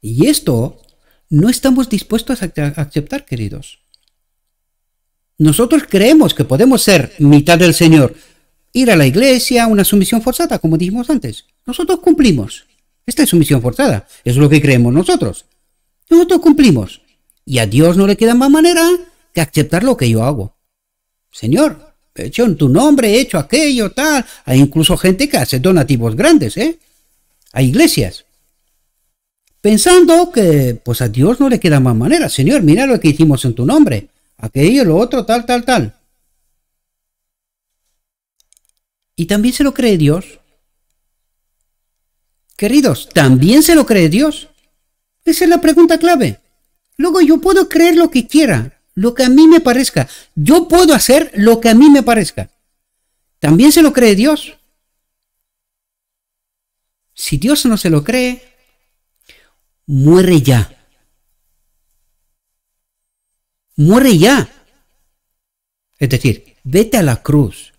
Y esto no estamos dispuestos a aceptar, queridos. Nosotros creemos que podemos ser mitad del Señor, ir a la iglesia, una sumisión forzada, como dijimos antes. Nosotros cumplimos. Esta es sumisión forzada, es lo que creemos nosotros. Nosotros cumplimos. Y a Dios no le queda más manera que aceptar lo que yo hago. Señor, he hecho en tu nombre, he hecho aquello, tal. Hay incluso gente que hace donativos grandes, a iglesias. Pensando que pues a Dios no le queda más manera. Señor, mira lo que hicimos en tu nombre. Aquello, lo otro, tal, tal, tal. Y también se lo cree Dios. Queridos, ¿también se lo cree Dios? Esa es la pregunta clave. Luego yo puedo creer lo que quiera, lo que a mí me parezca. Yo puedo hacer lo que a mí me parezca. ¿También se lo cree Dios? Si Dios no se lo cree, muere ya. Muere ya. Es decir, vete a la cruz.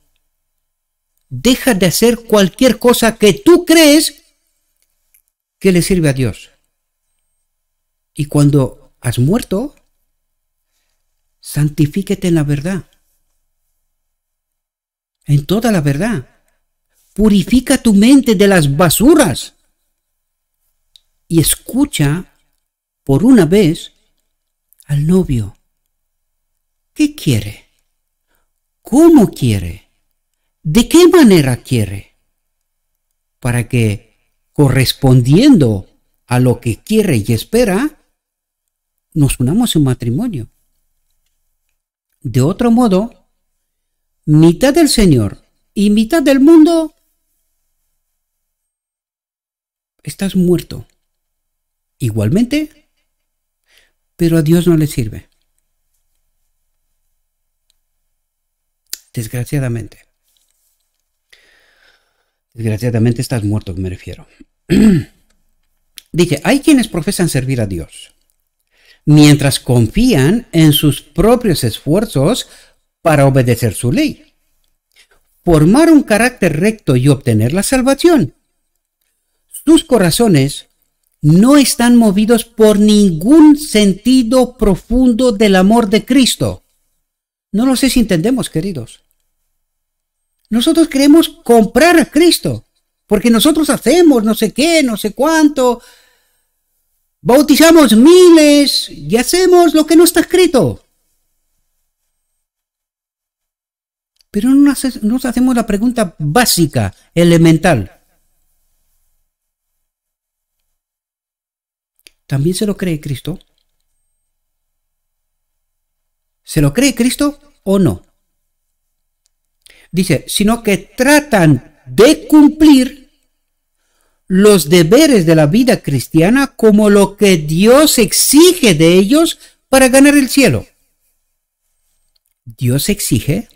Deja de hacer cualquier cosa que tú crees que le sirve a Dios. Y cuando has muerto, santifíquete en la verdad. En toda la verdad. Purifica tu mente de las basuras. Y escucha por una vez al novio. ¿Qué quiere? ¿Cómo quiere? ¿De qué manera quiere? Para que, correspondiendo a lo que quiere y espera, nos unamos en matrimonio. De otro modo, mitad del Señor y mitad del mundo, estás muerto. Igualmente, pero a Dios no le sirve. Desgraciadamente. Desgraciadamente estás muerto, me refiero. Dice, hay quienes profesan servir a Dios, mientras confían en sus propios esfuerzos para obedecer su ley, formar un carácter recto y obtener la salvación. Sus corazones no están movidos por ningún sentido profundo del amor de Cristo. No lo sé si entendemos, queridos. Nosotros queremos comprar a Cristo, porque nosotros hacemos no sé qué, no sé cuánto, bautizamos miles y hacemos lo que no está escrito. Pero no nos hacemos la pregunta básica, elemental. ¿También se lo cree Cristo? ¿Se lo cree Cristo o no? Dice, sino que tratan de cumplir los deberes de la vida cristiana como lo que Dios exige de ellos para ganar el cielo. ¿Dios exige?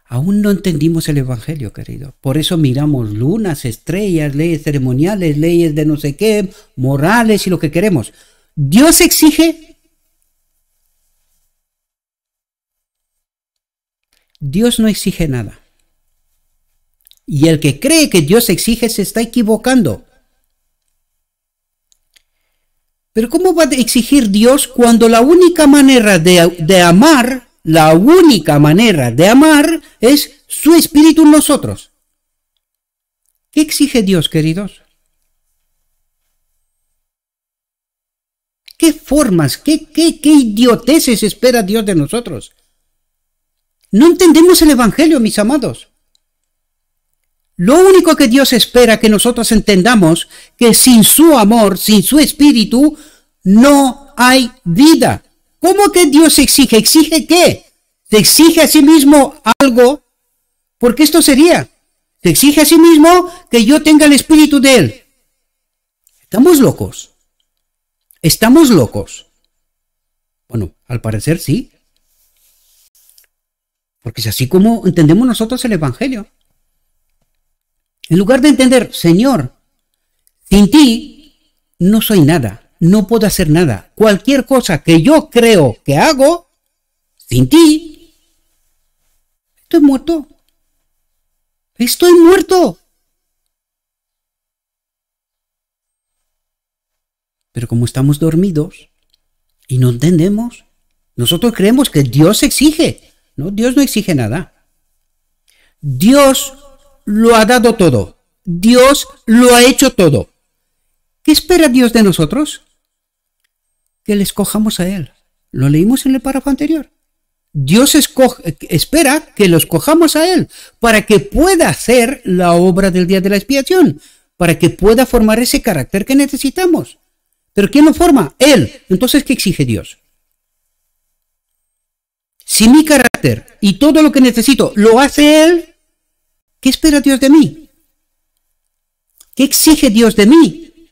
Aún no entendimos el Evangelio, querido. Por eso miramos lunas, estrellas, leyes ceremoniales, leyes de no sé qué, morales y lo que queremos. ¿Dios exige? Dios no exige nada. Y el que cree que Dios exige se está equivocando. Pero ¿cómo va a exigir Dios cuando la única manera de amar, la única manera de amar es su espíritu en nosotros? ¿Qué exige Dios, queridos? ¿Qué formas, qué idioteces espera Dios de nosotros? No entendemos el Evangelio, mis amados. Lo único que Dios espera que nosotros entendamos, que sin su amor, sin su espíritu, no hay vida. ¿Cómo que Dios exige? ¿Exige qué? ¿Se exige a sí mismo algo? Porque esto sería, se exige a sí mismo que yo tenga el espíritu de Él. ¿Estamos locos? ¿Estamos locos? Bueno, al parecer sí. Porque es así como entendemos nosotros el Evangelio. En lugar de entender, Señor, sin ti no soy nada, no puedo hacer nada. Cualquier cosa que yo creo que hago, sin ti, estoy muerto. Estoy muerto. Pero como estamos dormidos y no entendemos, nosotros creemos que Dios exige. No, Dios no exige nada. Dios lo ha dado todo. Dios lo ha hecho todo. ¿Qué espera Dios de nosotros? Que le escojamos a Él. Lo leímos en el párrafo anterior. Dios espera que lo escojamos a Él para que pueda hacer la obra del día de la expiación, para que pueda formar ese carácter que necesitamos. ¿Pero quién lo forma? Él. Entonces, ¿qué exige Dios? Si mi carácter y todo lo que necesito lo hace Él, ¿qué espera Dios de mí? ¿Qué exige Dios de mí?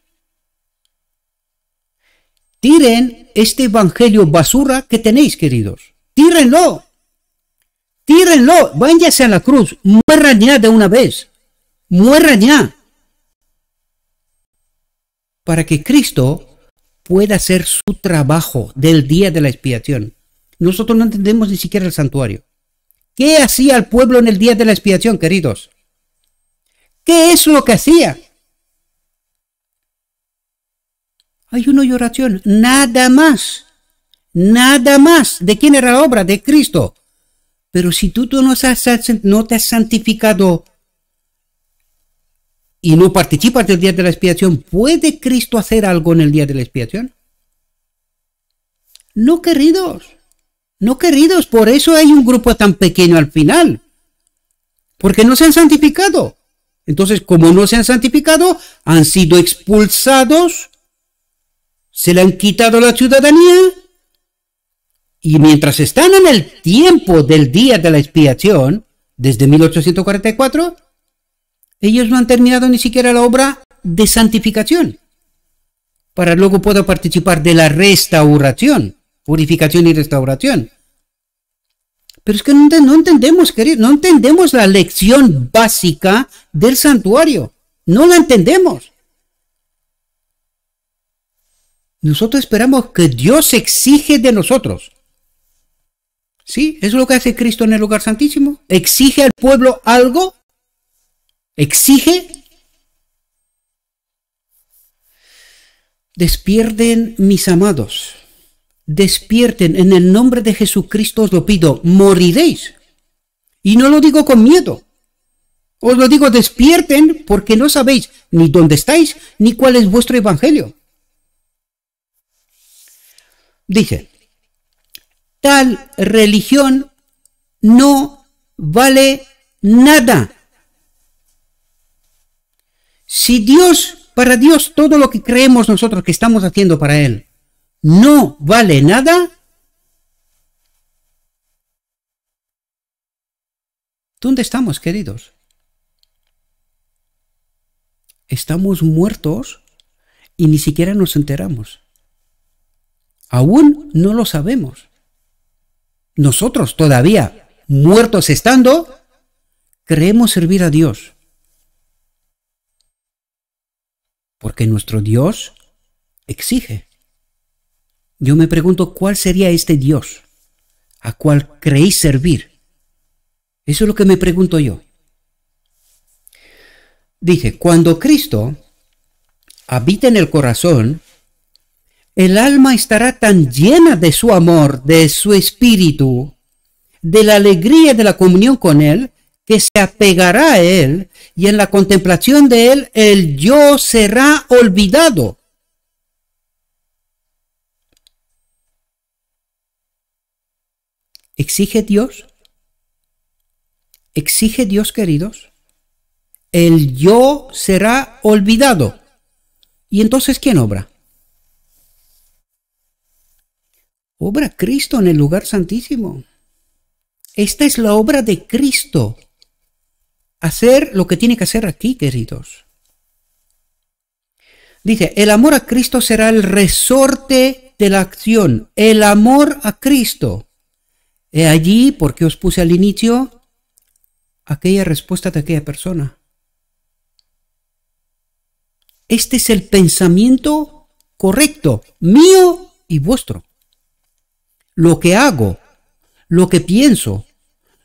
Tiren este evangelio basura que tenéis, queridos. Tírenlo. Tírenlo. Váyanse a la cruz. Muerran ya de una vez. Muerran ya. Para que Cristo pueda hacer su trabajo del día de la expiación. Nosotros no entendemos ni siquiera el santuario. ¿Qué hacía el pueblo en el día de la expiación, queridos? ¿Qué es lo que hacía? Ayuno y oración, nada más. Nada más. ¿De quién era la obra? De Cristo. Pero si tú no te has santificado y no participas del día de la expiación, ¿puede Cristo hacer algo en el día de la expiación? No, queridos. No, queridos. Por eso hay un grupo tan pequeño al final. Porque no se han santificado. Entonces, como no se han santificado, han sido expulsados. Se le han quitado la ciudadanía y mientras están en el tiempo del día de la expiación, desde 1844, ellos no han terminado ni siquiera la obra de santificación para luego poder participar de la restauración, purificación y restauración. Pero es que no entendemos, queridos, no entendemos la lección básica del santuario, no la entendemos. Nosotros esperamos que Dios exige de nosotros. ¿Sí? Eso es lo que hace Cristo en el lugar santísimo. ¿Exige al pueblo algo? ¿Exige? Despierten, mis amados. Despierten, en el nombre de Jesucristo os lo pido. Moriréis. Y no lo digo con miedo. Os lo digo, despierten, porque no sabéis ni dónde estáis, ni cuál es vuestro evangelio. Dice, tal religión no vale nada. Si Dios, para Dios, todo lo que creemos nosotros que estamos haciendo para Él, no vale nada, ¿dónde estamos, queridos? Estamos muertos y ni siquiera nos enteramos. Aún no lo sabemos. Nosotros todavía, muertos estando, creemos servir a Dios. Porque nuestro Dios exige. Yo me pregunto, ¿cuál sería este Dios a cual creéis servir? Eso es lo que me pregunto yo. Dice, cuando Cristo habita en el corazón, el alma estará tan llena de su amor, de su espíritu, de la alegría de la comunión con Él, que se apegará a Él, y en la contemplación de Él, el yo será olvidado. ¿Exige Dios? ¿Exige Dios, queridos? El yo será olvidado. ¿Y entonces quién obra? Obra Cristo en el lugar santísimo. Esta es la obra de Cristo. Hacer lo que tiene que hacer aquí, queridos. Dice, el amor a Cristo será el resorte de la acción. El amor a Cristo. He allí, porque os puse al inicio, aquella respuesta de aquella persona. Este es el pensamiento correcto, mío y vuestro. Lo que hago, lo que pienso,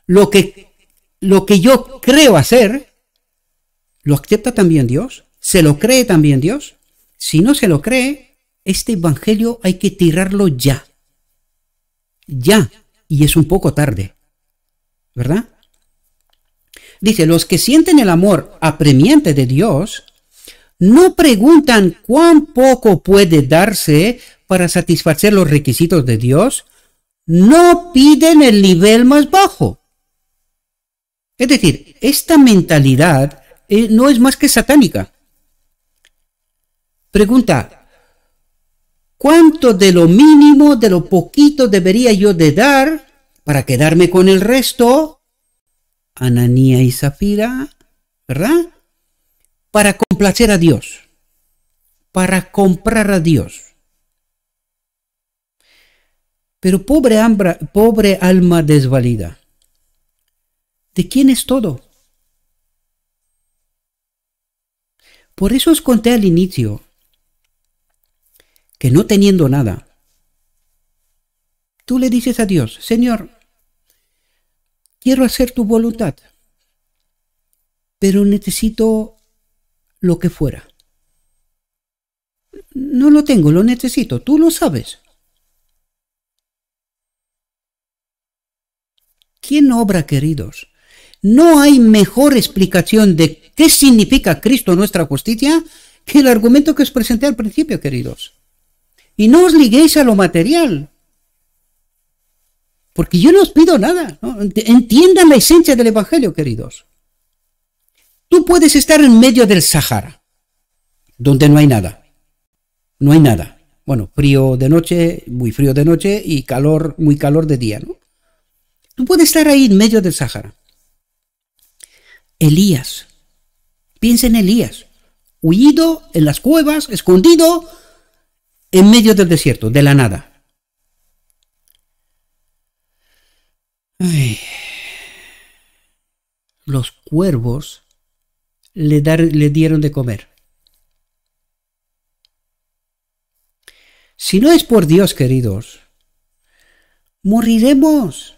lo que yo creo hacer, ¿lo acepta también Dios? ¿Se lo cree también Dios? Si no se lo cree, este evangelio hay que tirarlo ya. Ya. Y es un poco tarde. ¿Verdad? Dice, los que sienten el amor apremiante de Dios, no preguntan cuán poco puede darse para satisfacer los requisitos de Dios, no piden el nivel más bajo. Es decir, esta mentalidad no es más que satánica. Pregunta, ¿cuánto de lo mínimo, de lo poquito debería yo de dar para quedarme con el resto? Ananía y Zafira, ¿verdad? para complacer a Dios, para comprar a Dios. Pero pobre alma desvalida, ¿de quién es todo? Por eso os conté al inicio que no teniendo nada, tú le dices a Dios, Señor, quiero hacer tu voluntad, pero necesito lo que fuera. No lo tengo, lo necesito, tú lo sabes. ¿Quién obra, queridos? No hay mejor explicación de qué significa Cristo nuestra justicia que el argumento que os presenté al principio, queridos. Y no os liguéis a lo material, porque yo no os pido nada, ¿no? Entiendan la esencia del Evangelio, queridos. Tú puedes estar en medio del Sahara, donde no hay nada. No hay nada. Bueno, frío de noche, muy frío de noche, y calor, muy calor de día, ¿no? Tú puedes estar ahí en medio del Sahara. Elías, piensa en Elías, huido en las cuevas, escondido en medio del desierto, de la nada. Ay. Los cuervos le dieron de comer. Si no es por Dios, queridos, moriremos.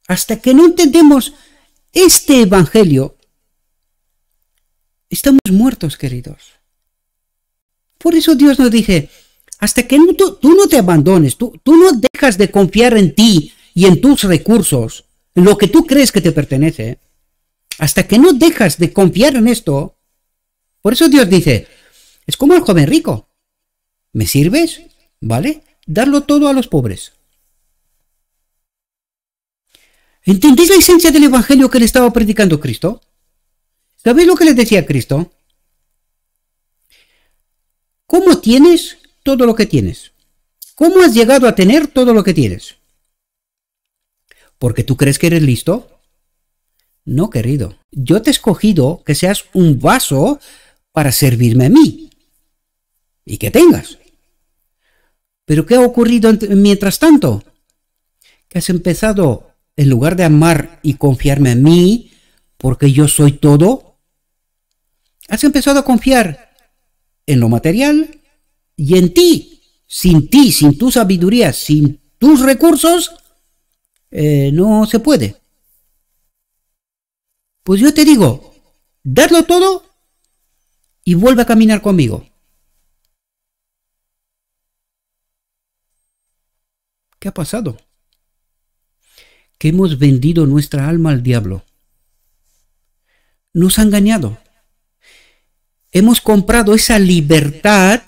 Hasta que no entendemos este Evangelio, estamos muertos, queridos. Por eso Dios nos dice, hasta que tú no te abandones, tú no dejas de confiar en ti y en tus recursos, en lo que tú crees que te pertenece, hasta que no dejas de confiar en esto, por eso Dios dice, es como el joven rico, ¿me sirves? ¿Vale? Darlo todo a los pobres. ¿Entendéis la esencia del Evangelio que le estaba predicando Cristo? ¿Sabéis lo que le decía Cristo? ¿Cómo tienes todo lo que tienes? ¿Cómo has llegado a tener todo lo que tienes? ¿Porque tú crees que eres listo? No, querido. Yo te he escogido que seas un vaso para servirme a mí. Y que tengas. ¿Pero qué ha ocurrido mientras tanto? Que has empezado, en lugar de amar y confiarme en mí, porque yo soy todo, has empezado a confiar en lo material y en ti, sin tu sabiduría, sin tus recursos, no se puede. Pues yo te digo, dadlo todo y vuelve a caminar conmigo. ¿Qué ha pasado? Que hemos vendido nuestra alma al diablo. Nos ha engañado. Hemos comprado esa libertad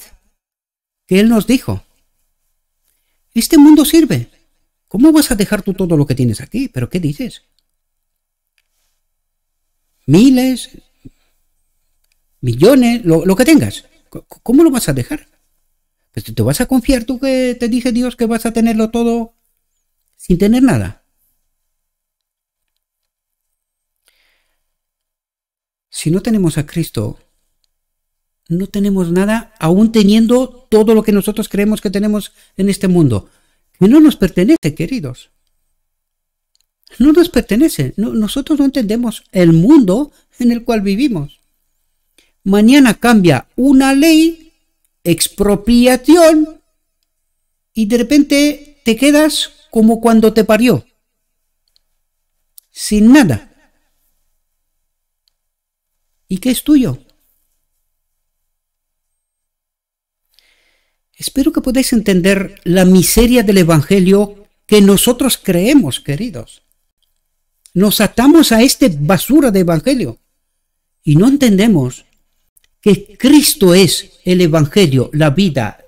que Él nos dijo. Este mundo sirve. ¿Cómo vas a dejar tú todo lo que tienes aquí? ¿Pero qué dices? Miles, millones, lo que tengas. ¿Cómo lo vas a dejar? Pues ¿te vas a confiar tú que te dice Dios que vas a tenerlo todo sin tener nada? Si no tenemos a Cristo, no tenemos nada, aún teniendo todo lo que nosotros creemos que tenemos en este mundo, que no nos pertenece, queridos. No nos pertenece. Nosotros no entendemos el mundo en el cual vivimos. Mañana cambia una ley, expropiación, y de repente te quedas como cuando te parió, sin nada. ¿Y qué es tuyo? Espero que podáis entender la miseria del Evangelio que nosotros creemos, queridos. Nos atamos a este basura de Evangelio y no entendemos que Cristo es el Evangelio, la vida,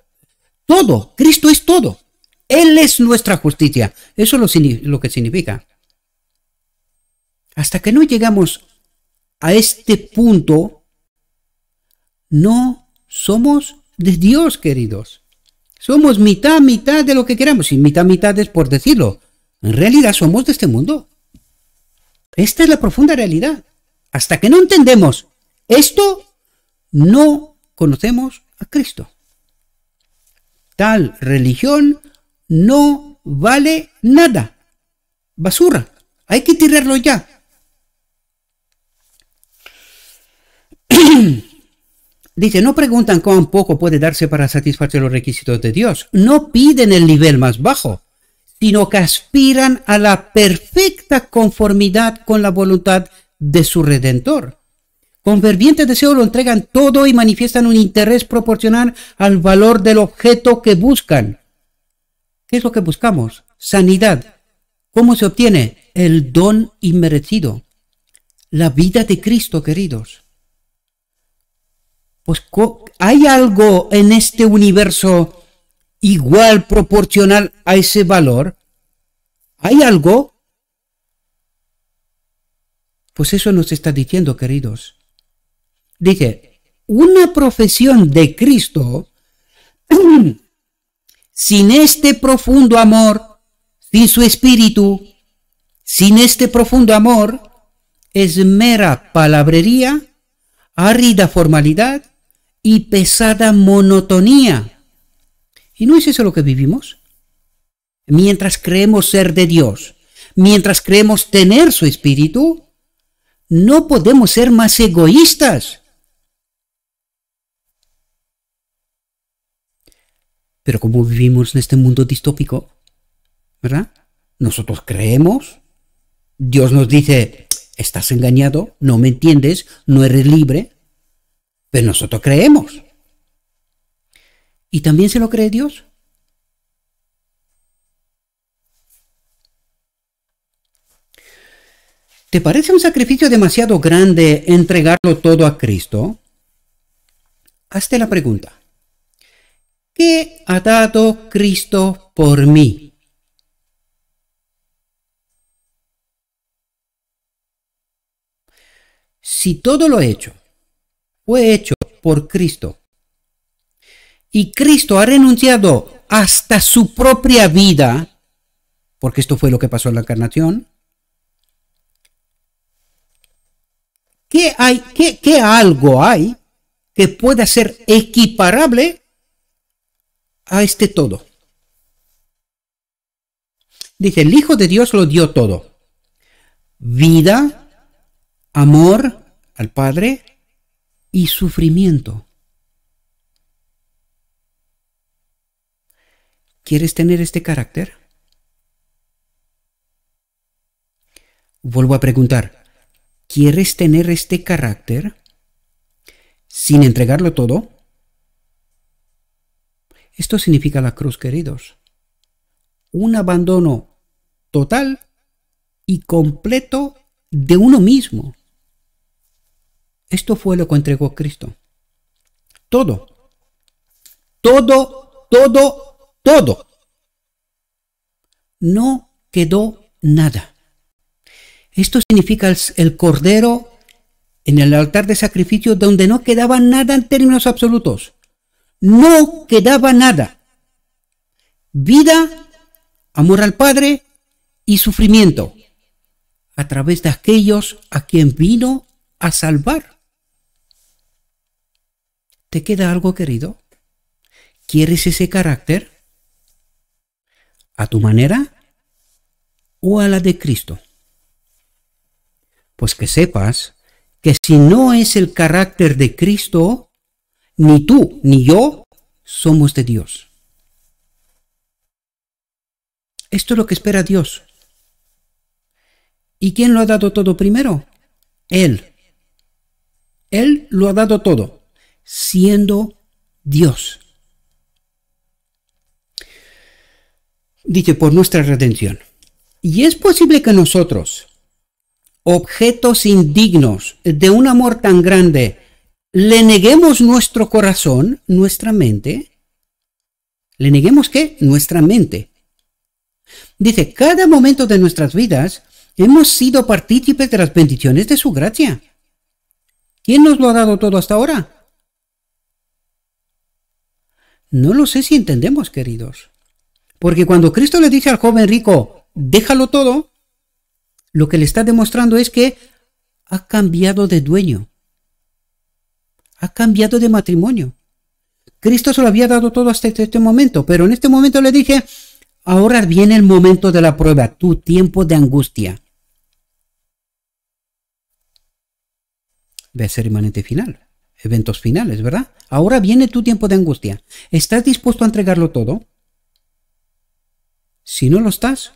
todo. Cristo es todo. Él es nuestra justicia. Eso es lo que significa. Hasta que no llegamos a este punto, no somos de Dios, queridos. Somos mitad de lo que queramos. Y mitad es por decirlo. En realidad somos de este mundo. Esta es la profunda realidad. Hasta que no entendemos esto no conocemos a Cristo. Tal religión no vale nada. Basura. Hay que tirarlo ya. Dice, no preguntan cuán poco puede darse para satisfacer los requisitos de Dios. No piden el nivel más bajo, sino que aspiran a la perfecta conformidad con la voluntad de su Redentor. Con ferviente deseo lo entregan todo y manifiestan un interés proporcional al valor del objeto que buscan. ¿Qué es lo que buscamos? Sanidad. ¿Cómo se obtiene? El don inmerecido. La vida de Cristo, queridos. Pues, ¿hay algo en este universo igual, proporcional a ese valor? ¿Hay algo? Pues eso nos está diciendo, queridos. Dice, una profesión de Cristo sin este profundo amor, sin su espíritu, sin este profundo amor, es mera palabrería, árida formalidad y pesada monotonía. ¿Y no es eso lo que vivimos? Mientras creemos ser de Dios, mientras creemos tener su espíritu, no podemos ser más egoístas. Pero como vivimos en este mundo distópico, ¿verdad? Nosotros creemos, Dios nos dice, estás engañado, no me entiendes, no eres libre, pero nosotros creemos. ¿Y también se lo cree Dios? ¿Te parece un sacrificio demasiado grande entregarlo todo a Cristo? Hazte la pregunta. ¿Qué ha dado Cristo por mí? Si todo lo hecho fue hecho por Cristo y Cristo ha renunciado hasta su propia vida, porque esto fue lo que pasó en la encarnación, ¿qué algo hay que pueda ser equiparable a este todo? Dice, el Hijo de Dios lo dio todo. Vida, amor al Padre y sufrimiento. ¿Quieres tener este carácter? Vuelvo a preguntar, ¿quieres tener este carácter sin entregarlo todo? Esto significa la cruz, queridos. Un abandono total y completo de uno mismo. Esto fue lo que entregó Cristo. Todo. Todo, todo, todo. No quedó nada. Esto significa el cordero en el altar de sacrificio donde no quedaba nada en términos absolutos. No quedaba nada. Vida, amor al Padre y sufrimiento a través de aquellos a quien vino a salvar. ¿Te queda algo, querido? ¿Quieres ese carácter? ¿A tu manera o a la de Cristo? Pues que sepas que si no es el carácter de Cristo, ni tú ni yo somos de Dios. Esto es lo que espera Dios. ¿Y quién lo ha dado todo primero? Él. Él lo ha dado todo, siendo Dios. Dice, por nuestra redención. Y es posible que nosotros, objetos indignos de un amor tan grande, le neguemos nuestro corazón, nuestra mente. ¿Le neguemos qué? Nuestra mente. Dice, cada momento de nuestras vidas hemos sido partícipes de las bendiciones de su gracia. ¿Quién nos lo ha dado todo hasta ahora? No lo sé si entendemos, queridos. Porque cuando Cristo le dice al joven rico, déjalo todo, lo que le está demostrando es que ha cambiado de dueño. Ha cambiado de matrimonio. Cristo se lo había dado todo hasta este momento, pero en este momento le dije, ahora viene el momento de la prueba, tu tiempo de angustia. Ve a ser remanente final, eventos finales, ¿verdad? Ahora viene tu tiempo de angustia. ¿Estás dispuesto a entregarlo todo? Si no lo estás,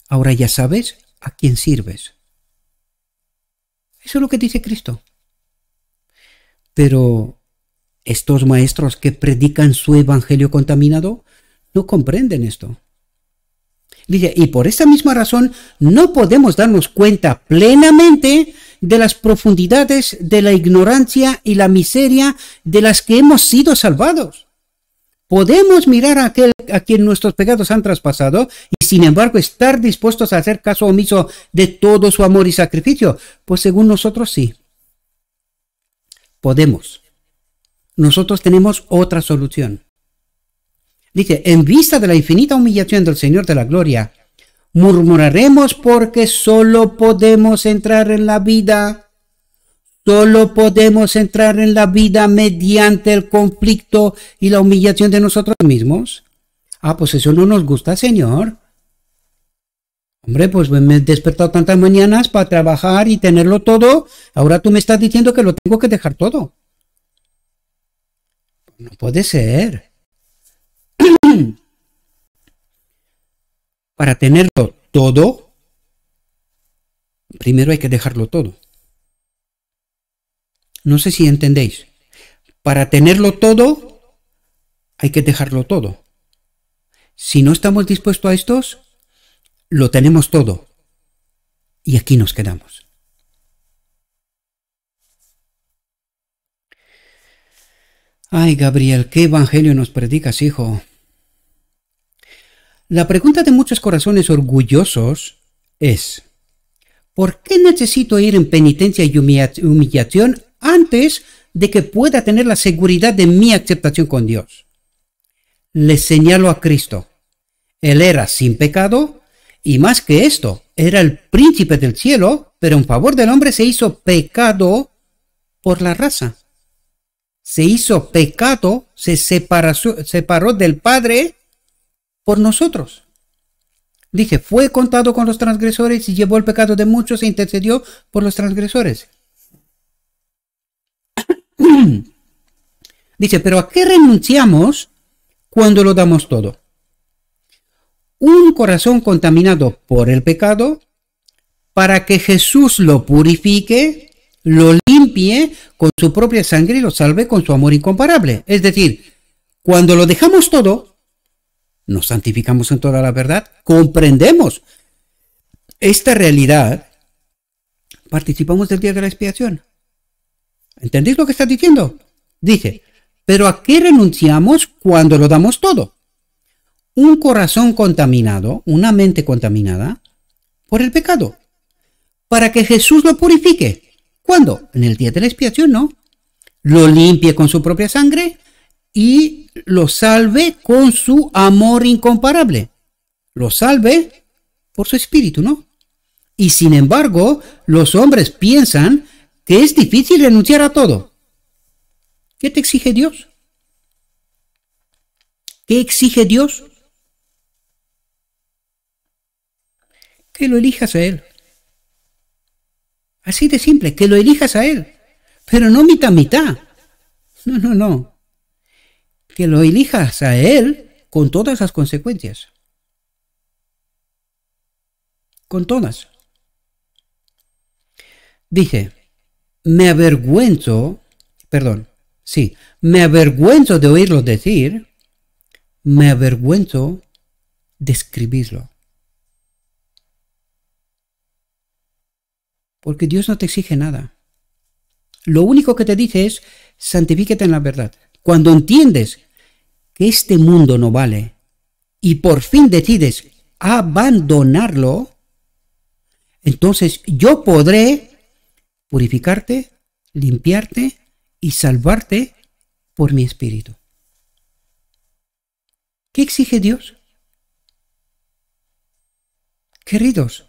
ahora ya sabes a quién sirves. Eso es lo que dice Cristo. Pero estos maestros que predican su evangelio contaminado no comprenden esto. Dice, y por esta misma razón no podemos darnos cuenta plenamente de las profundidades de la ignorancia y la miseria de las que hemos sido salvados. Podemos mirar a aquel a quien nuestros pecados han traspasado y sin embargo estar dispuestos a hacer caso omiso de todo su amor y sacrificio. Pues según nosotros sí. Podemos. Nosotros tenemos otra solución. Dice, en vista de la infinita humillación del Señor de la Gloria, murmuraremos porque solo podemos entrar en la vida. Solo podemos entrar en la vida mediante el conflicto y la humillación de nosotros mismos. Ah, pues eso no nos gusta, Señor. Hombre, pues me he despertado tantas mañanas para trabajar y tenerlo todo. Ahora tú me estás diciendo que lo tengo que dejar todo. No puede ser. Para tenerlo todo, primero hay que dejarlo todo. No sé si entendéis. Para tenerlo todo, hay que dejarlo todo. Si no estamos dispuestos a estos, lo tenemos todo. Y aquí nos quedamos. Ay, Gabriel, ¿qué evangelio nos predicas, hijo? La pregunta de muchos corazones orgullosos es, ¿por qué necesito ir en penitencia y humillación antes de que pueda tener la seguridad de mi aceptación con Dios? Les señalo a Cristo. Él era sin pecado y más que esto, era el príncipe del cielo, pero en favor del hombre se hizo pecado por la raza. Se hizo pecado, se separó del Padre por nosotros. Dice, fue contado con los transgresores y llevó el pecado de muchos e intercedió por los transgresores. Dice, pero ¿a qué renunciamos cuando lo damos todo? Un corazón contaminado por el pecado, para que Jesús lo purifique, lo limpie con su propia sangre y lo salve con su amor incomparable. Es decir, cuando lo dejamos todo, nos santificamos en toda la verdad, comprendemos esta realidad, participamos del día de la expiación. ¿Entendéis lo que está diciendo? Dice, pero ¿a qué renunciamos cuando lo damos todo? Un corazón contaminado, una mente contaminada por el pecado, para que Jesús lo purifique. ¿Cuándo? En el día de la expiación, ¿no? Lo limpie con su propia sangre y lo salve con su amor incomparable. Lo salve por su espíritu, ¿no? Y sin embargo, los hombres piensan que es difícil renunciar a todo. ¿Qué te exige Dios? ¿Qué exige Dios? Que lo elijas a Él. Así de simple, que lo elijas a Él. Pero no mitad, mitad. No. Que lo elijas a Él con todas las consecuencias. Con todas. Dice, me avergüenzo de oírlo decir, me avergüenzo de escribirlo. Porque Dios no te exige nada. Lo único que te dice es, santifícate en la verdad. Cuando entiendes que este mundo no vale y por fin decides abandonarlo, entonces yo podré purificarte, limpiarte y salvarte por mi espíritu. ¿Qué exige Dios? Queridos,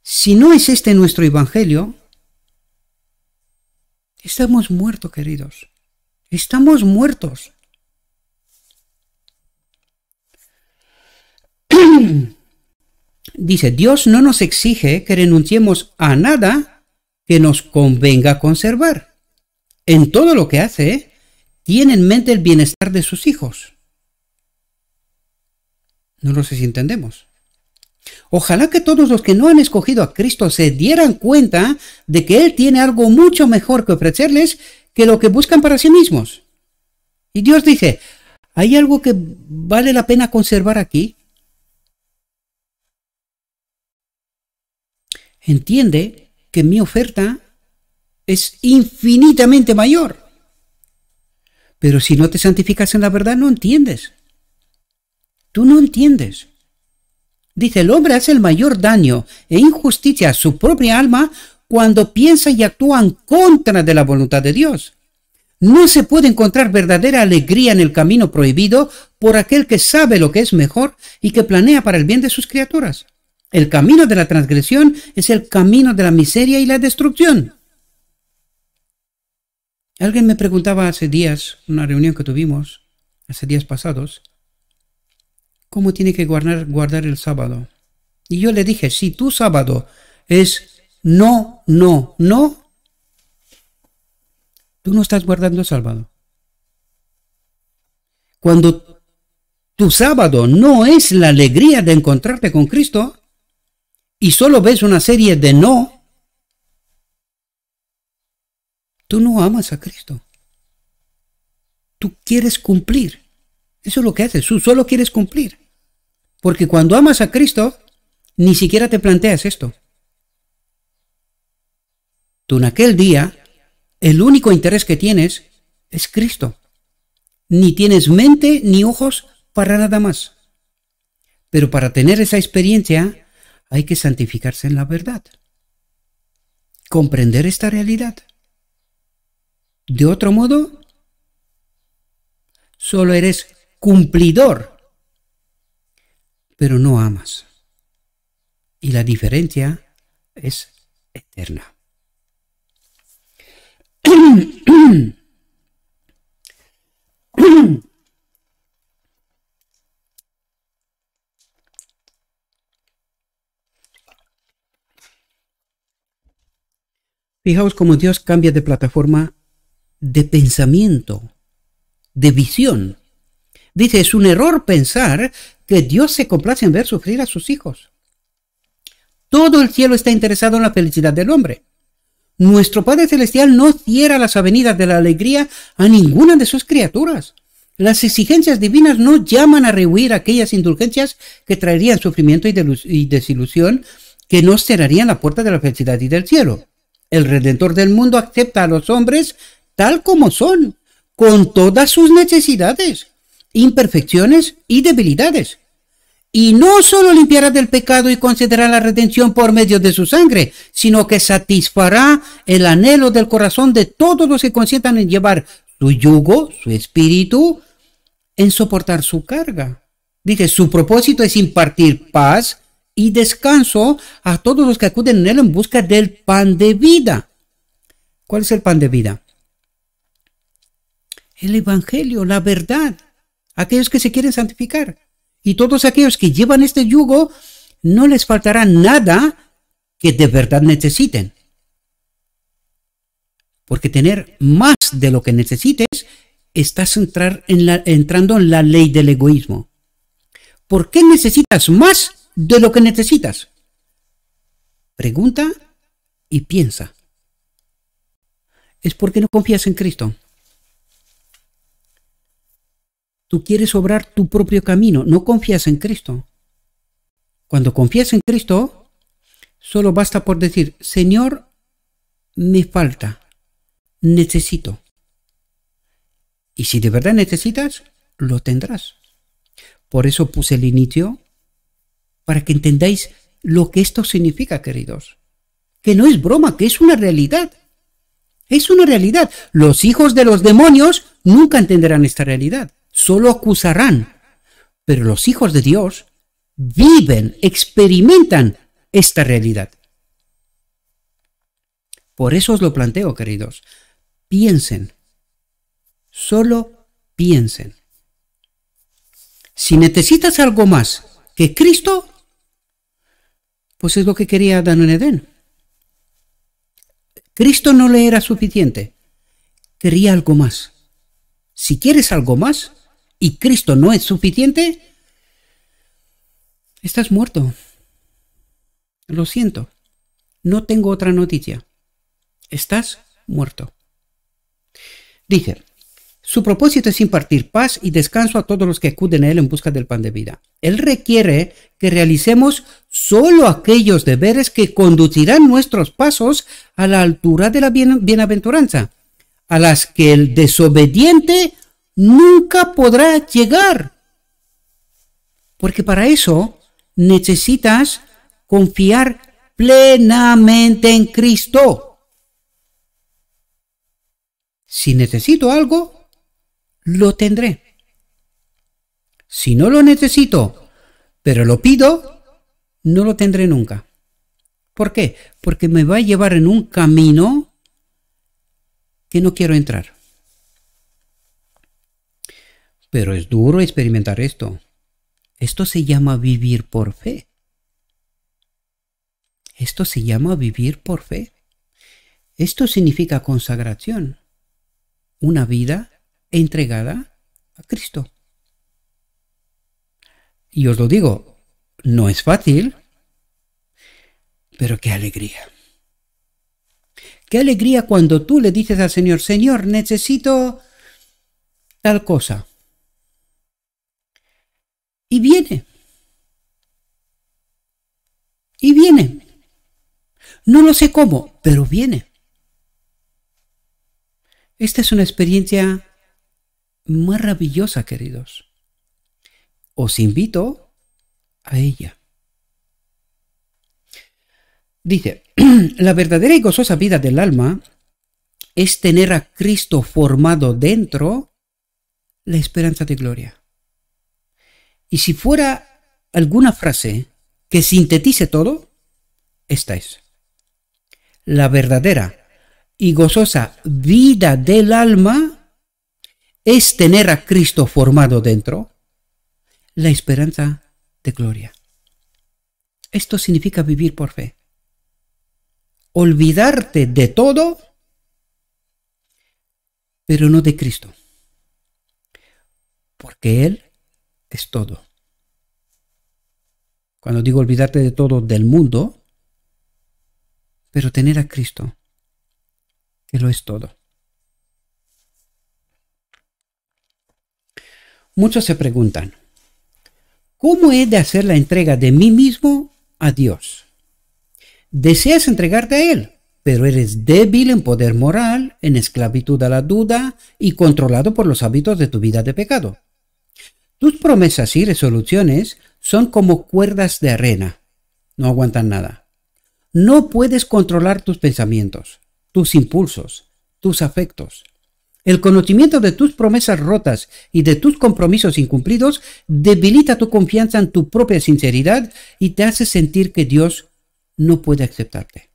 si no es este nuestro evangelio, Estamos muertos, queridos. Estamos muertos. Dice, Dios no nos exige que renunciemos a nada que nos convenga conservar. En todo lo que hace, tiene en mente el bienestar de sus hijos. No lo sé si entendemos. Ojalá que todos los que no han escogido a Cristo se dieran cuenta de que Él tiene algo mucho mejor que ofrecerles que lo que buscan para sí mismos. Y Dios dice, ¿hay algo que vale la pena conservar aquí? Entiende que mi oferta es infinitamente mayor. Pero si no te santificas en la verdad, no entiendes. Tú no entiendes. Dice, el hombre hace el mayor daño e injusticia a su propia alma cuando piensa y actúa en contra de la voluntad de Dios. No se puede encontrar verdadera alegría en el camino prohibido por aquel que sabe lo que es mejor y que planea para el bien de sus criaturas. El camino de la transgresión es el camino de la miseria y la destrucción. Alguien me preguntaba hace días, en una reunión que tuvimos, hace días pasados, ¿cómo tiene que guardar el sábado? Y yo le dije, si tu sábado es no, no, no, tú no estás guardando el sábado. Cuando tu sábado no es la alegría de encontrarte con Cristo y solo ves una serie de no, tú no amas a Cristo. Tú quieres cumplir. Eso es lo que haces. Tú solo quieres cumplir. Porque cuando amas a Cristo, ni siquiera te planteas esto. Tú en aquel día, el único interés que tienes es Cristo. Ni tienes mente ni ojos para nada más. Pero para tener esa experiencia, hay que santificarse en la verdad. Comprender esta realidad. De otro modo, solo eres cumplidor, pero no amas. Y la diferencia es eterna. Fijaos cómo Dios cambia de plataforma de pensamiento, de visión. Dice, es un error pensar que Dios se complace en ver sufrir a sus hijos. Todo el cielo está interesado en la felicidad del hombre. Nuestro Padre Celestial no cierra las avenidas de la alegría a ninguna de sus criaturas. Las exigencias divinas no llaman a rehuir aquellas indulgencias que traerían sufrimiento y desilusión, que nos cerrarían la puerta de la felicidad y del cielo. El Redentor del mundo acepta a los hombres tal como son, con todas sus necesidades, imperfecciones y debilidades. Y no solo limpiará del pecado y concederá la redención por medio de su sangre, sino que satisfará el anhelo del corazón de todos los que consientan en llevar su yugo, su espíritu, en soportar su carga. Dice, su propósito es impartir paz y descanso a todos los que acuden en él en busca del pan de vida. ¿Cuál es el pan de vida? El Evangelio, la verdad. Aquellos que se quieren santificar. Y todos aquellos que llevan este yugo, no les faltará nada que de verdad necesiten. Porque tener más de lo que necesites, estás entrando en la ley del egoísmo. ¿Por qué necesitas más de lo que necesitas? Pregunta y piensa. Es porque no confías en Cristo. Tú quieres obrar tu propio camino, no confías en Cristo. Cuando confías en Cristo, solo basta por decir, Señor, me falta, necesito. Y si de verdad necesitas, lo tendrás. Por eso puse el inicio, para que entendáis lo que esto significa, queridos. Que no es broma, que es una realidad. Es una realidad. Los hijos de los demonios nunca entenderán esta realidad. Solo acusarán. Pero los hijos de Dios viven, experimentan esta realidad. Por eso os lo planteo, queridos. piensen. Solo piensen. Si necesitas algo más que Cristo, pues es lo que quería Adán en Edén. Cristo no le era suficiente. Quería algo más. Si quieres algo más y Cristo no es suficiente, estás muerto. Lo siento. No tengo otra noticia. Estás muerto. Dice, su propósito es impartir paz y descanso a todos los que acuden a Él en busca del pan de vida. Él requiere que realicemos solo aquellos deberes que conducirán nuestros pasos a la altura de la bienaventuranza, a las que el desobediente nunca podrá llegar. Porque para eso necesitas confiar plenamente en Cristo. Si necesito algo, lo tendré. Si no lo necesito, pero lo pido, no lo tendré nunca. ¿Por qué? Porque me va a llevar en un camino que no quiero entrar. Pero es duro experimentar esto. Esto se llama vivir por fe. Esto se llama vivir por fe. Esto significa consagración. Una vida entregada a Cristo. Y os lo digo, no es fácil, pero qué alegría. Qué alegría cuando tú le dices al Señor, Señor, necesito tal cosa. Y viene. Y viene. No lo sé cómo, pero viene. Esta es una experiencia maravillosa, queridos. Os invito a ella. Dice, la verdadera y gozosa vida del alma es tener a Cristo formado dentro la esperanza de gloria. Y si fuera alguna frase que sintetice todo, esta es. La verdadera y gozosa vida del alma es tener a Cristo formado dentro la esperanza de gloria. Esto significa vivir por fe. Olvidarte de todo, pero no de Cristo. Porque Él es todo. Cuando digo olvidarte de todo del mundo, pero tener a Cristo, que lo es todo. Muchos se preguntan, ¿cómo he de hacer la entrega de mí mismo a Dios? Deseas entregarte a Él, pero eres débil en poder moral, en esclavitud a la duda y controlado por los hábitos de tu vida de pecado. Tus promesas y resoluciones son como cuerdas de arena, no aguantan nada. No puedes controlar tus pensamientos, tus impulsos, tus afectos. El conocimiento de tus promesas rotas y de tus compromisos incumplidos debilita tu confianza en tu propia sinceridad y te hace sentir que Dios no puede aceptarte.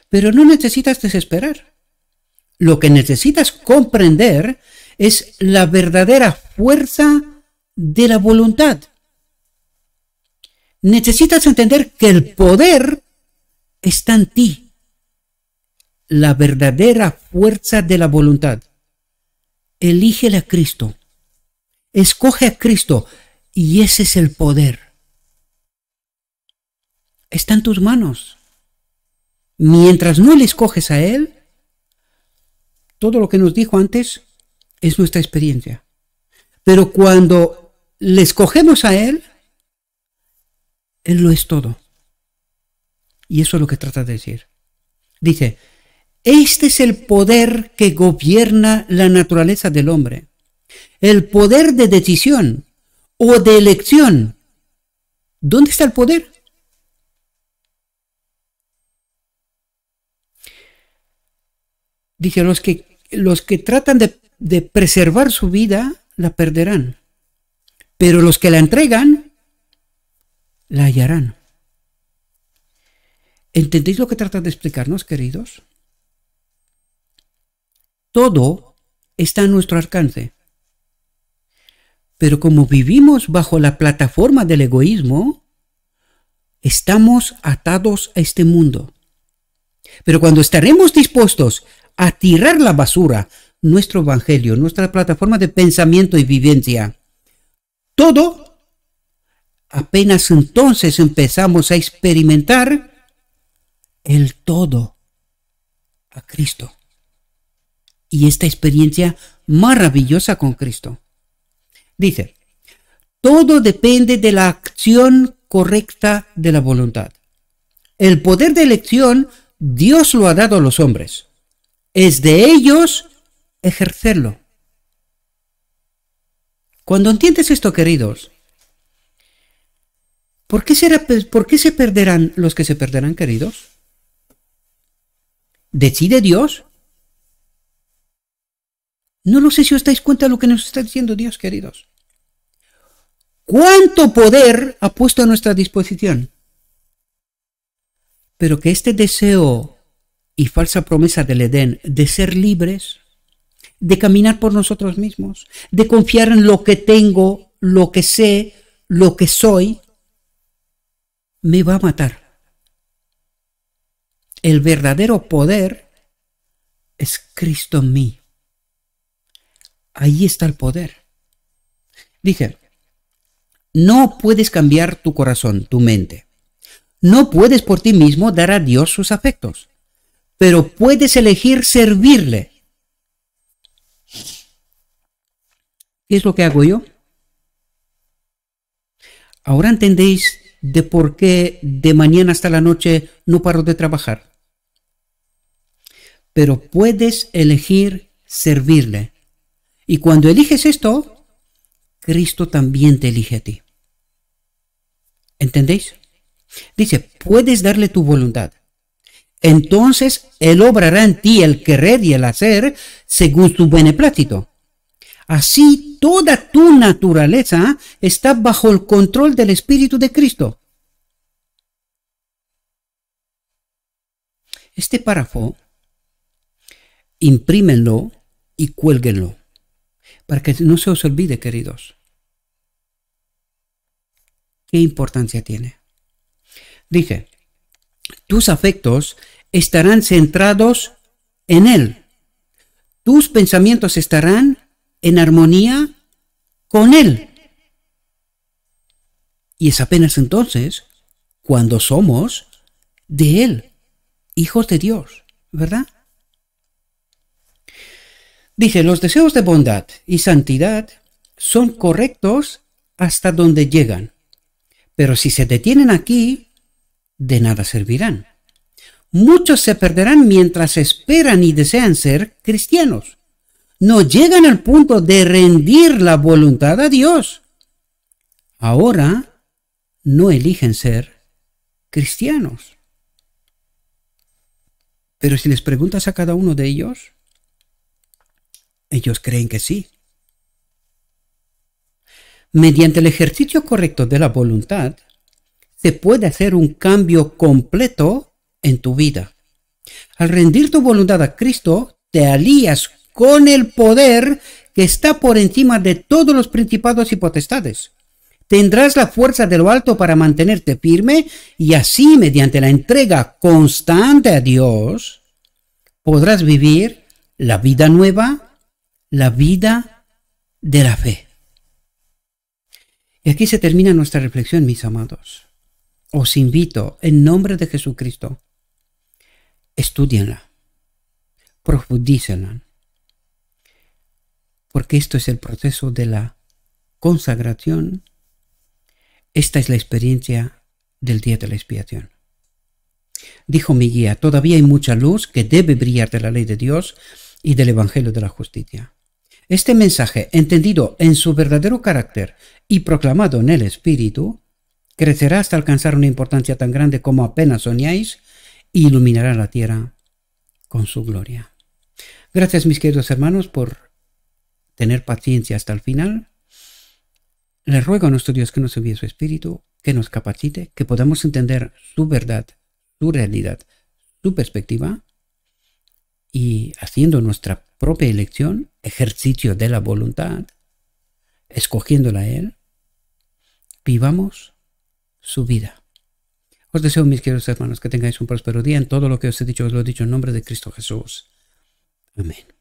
Pero no necesitas desesperar. Lo que necesitas comprender es la verdadera fuerza de la voluntad. Necesitas entender que el poder está en ti. La verdadera fuerza de la voluntad. Elígele a Cristo. Escoge a Cristo y ese es el poder. Está en tus manos. Mientras no le escoges a Él, todo lo que nos dijo antes es nuestra experiencia. Pero cuando le escogemos a Él, Él lo es todo. Y eso es lo que trata de decir. Dice, este es el poder que gobierna la naturaleza del hombre. El poder de decisión o de elección. ¿Dónde está el poder? Dice, los que tratan de preservar su vida, la perderán. Pero los que la entregan, la hallarán. ¿Entendéis lo que trata de explicarnos, queridos? Todo está a nuestro alcance. Pero como vivimos bajo la plataforma del egoísmo, estamos atados a este mundo. Pero cuando estaremos dispuestos a tirar la basura, nuestro evangelio, nuestra plataforma de pensamiento y vivencia, todo, apenas entonces empezamos a experimentar el todo a Cristo. Y esta experiencia maravillosa con Cristo. Dice, todo depende de la acción correcta de la voluntad. El poder de elección Dios lo ha dado a los hombres. Es de ellos ejercerlo. Cuando entiendes esto, queridos, ¿por qué se perderán los que se perderán, queridos? ¿Decide Dios? No lo sé si os dais cuenta de lo que nos está diciendo Dios, queridos. ¿Cuánto poder ha puesto a nuestra disposición? Pero que este deseo y falsa promesa del Edén de ser libres, de caminar por nosotros mismos, de confiar en lo que tengo, lo que sé, lo que soy, me va a matar. El verdadero poder es Cristo en mí. Ahí está el poder. Dije, no puedes cambiar tu corazón, tu mente. No puedes por ti mismo dar a Dios sus afectos, pero puedes elegir servirle. ¿Qué es lo que hago yo? Ahora entendéis de por qué de mañana hasta la noche no paro de trabajar. Pero puedes elegir servirle. Y cuando eliges esto, Cristo también te elige a ti. ¿Entendéis? Dice, puedes darle tu voluntad. Entonces Él obrará en ti el querer y el hacer según su beneplácito. Así toda tu naturaleza está bajo el control del Espíritu de Cristo. Este párrafo, imprímenlo y cuélguenlo, para que no se os olvide, queridos. ¿Qué importancia tiene? Dije, tus afectos estarán centrados en Él. Tus pensamientos estarán en armonía con Él. Y es apenas entonces cuando somos de Él, hijos de Dios, ¿verdad? Dije, los deseos de bondad y santidad son correctos hasta donde llegan, pero si se detienen aquí, de nada servirán. Muchos se perderán mientras esperan y desean ser cristianos. No llegan al punto de rendir la voluntad a Dios. Ahora no eligen ser cristianos. Pero si les preguntas a cada uno de ellos, ellos creen que sí. Mediante el ejercicio correcto de la voluntad, se puede hacer un cambio completo en tu vida. Al rendir tu voluntad a Cristo, te alías con el poder que está por encima de todos los principados y potestades. Tendrás la fuerza de lo alto para mantenerte firme y así, mediante la entrega constante a Dios, podrás vivir la vida nueva, la vida de la fe. Y aquí se termina nuestra reflexión, mis amados. Os invito, en nombre de Jesucristo, estudienla, profundícenla, porque esto es el proceso de la consagración. Esta es la experiencia del día de la expiación. Dijo mi guía, todavía hay mucha luz que debe brillar de la ley de Dios y del Evangelio de la justicia. Este mensaje, entendido en su verdadero carácter y proclamado en el Espíritu, crecerá hasta alcanzar una importancia tan grande como apenas soñáis y iluminará la tierra con su gloria. Gracias, mis queridos hermanos, por tener paciencia hasta el final. Les ruego a nuestro Dios que nos envíe su Espíritu, que nos capacite, que podamos entender su verdad, su realidad, su perspectiva, y haciendo nuestra propia elección, ejercicio de la voluntad, escogiéndola a Él, vivamos su vida. Os deseo, mis queridos hermanos, que tengáis un próspero día. En todo lo que os he dicho en nombre de Cristo Jesús. Amén.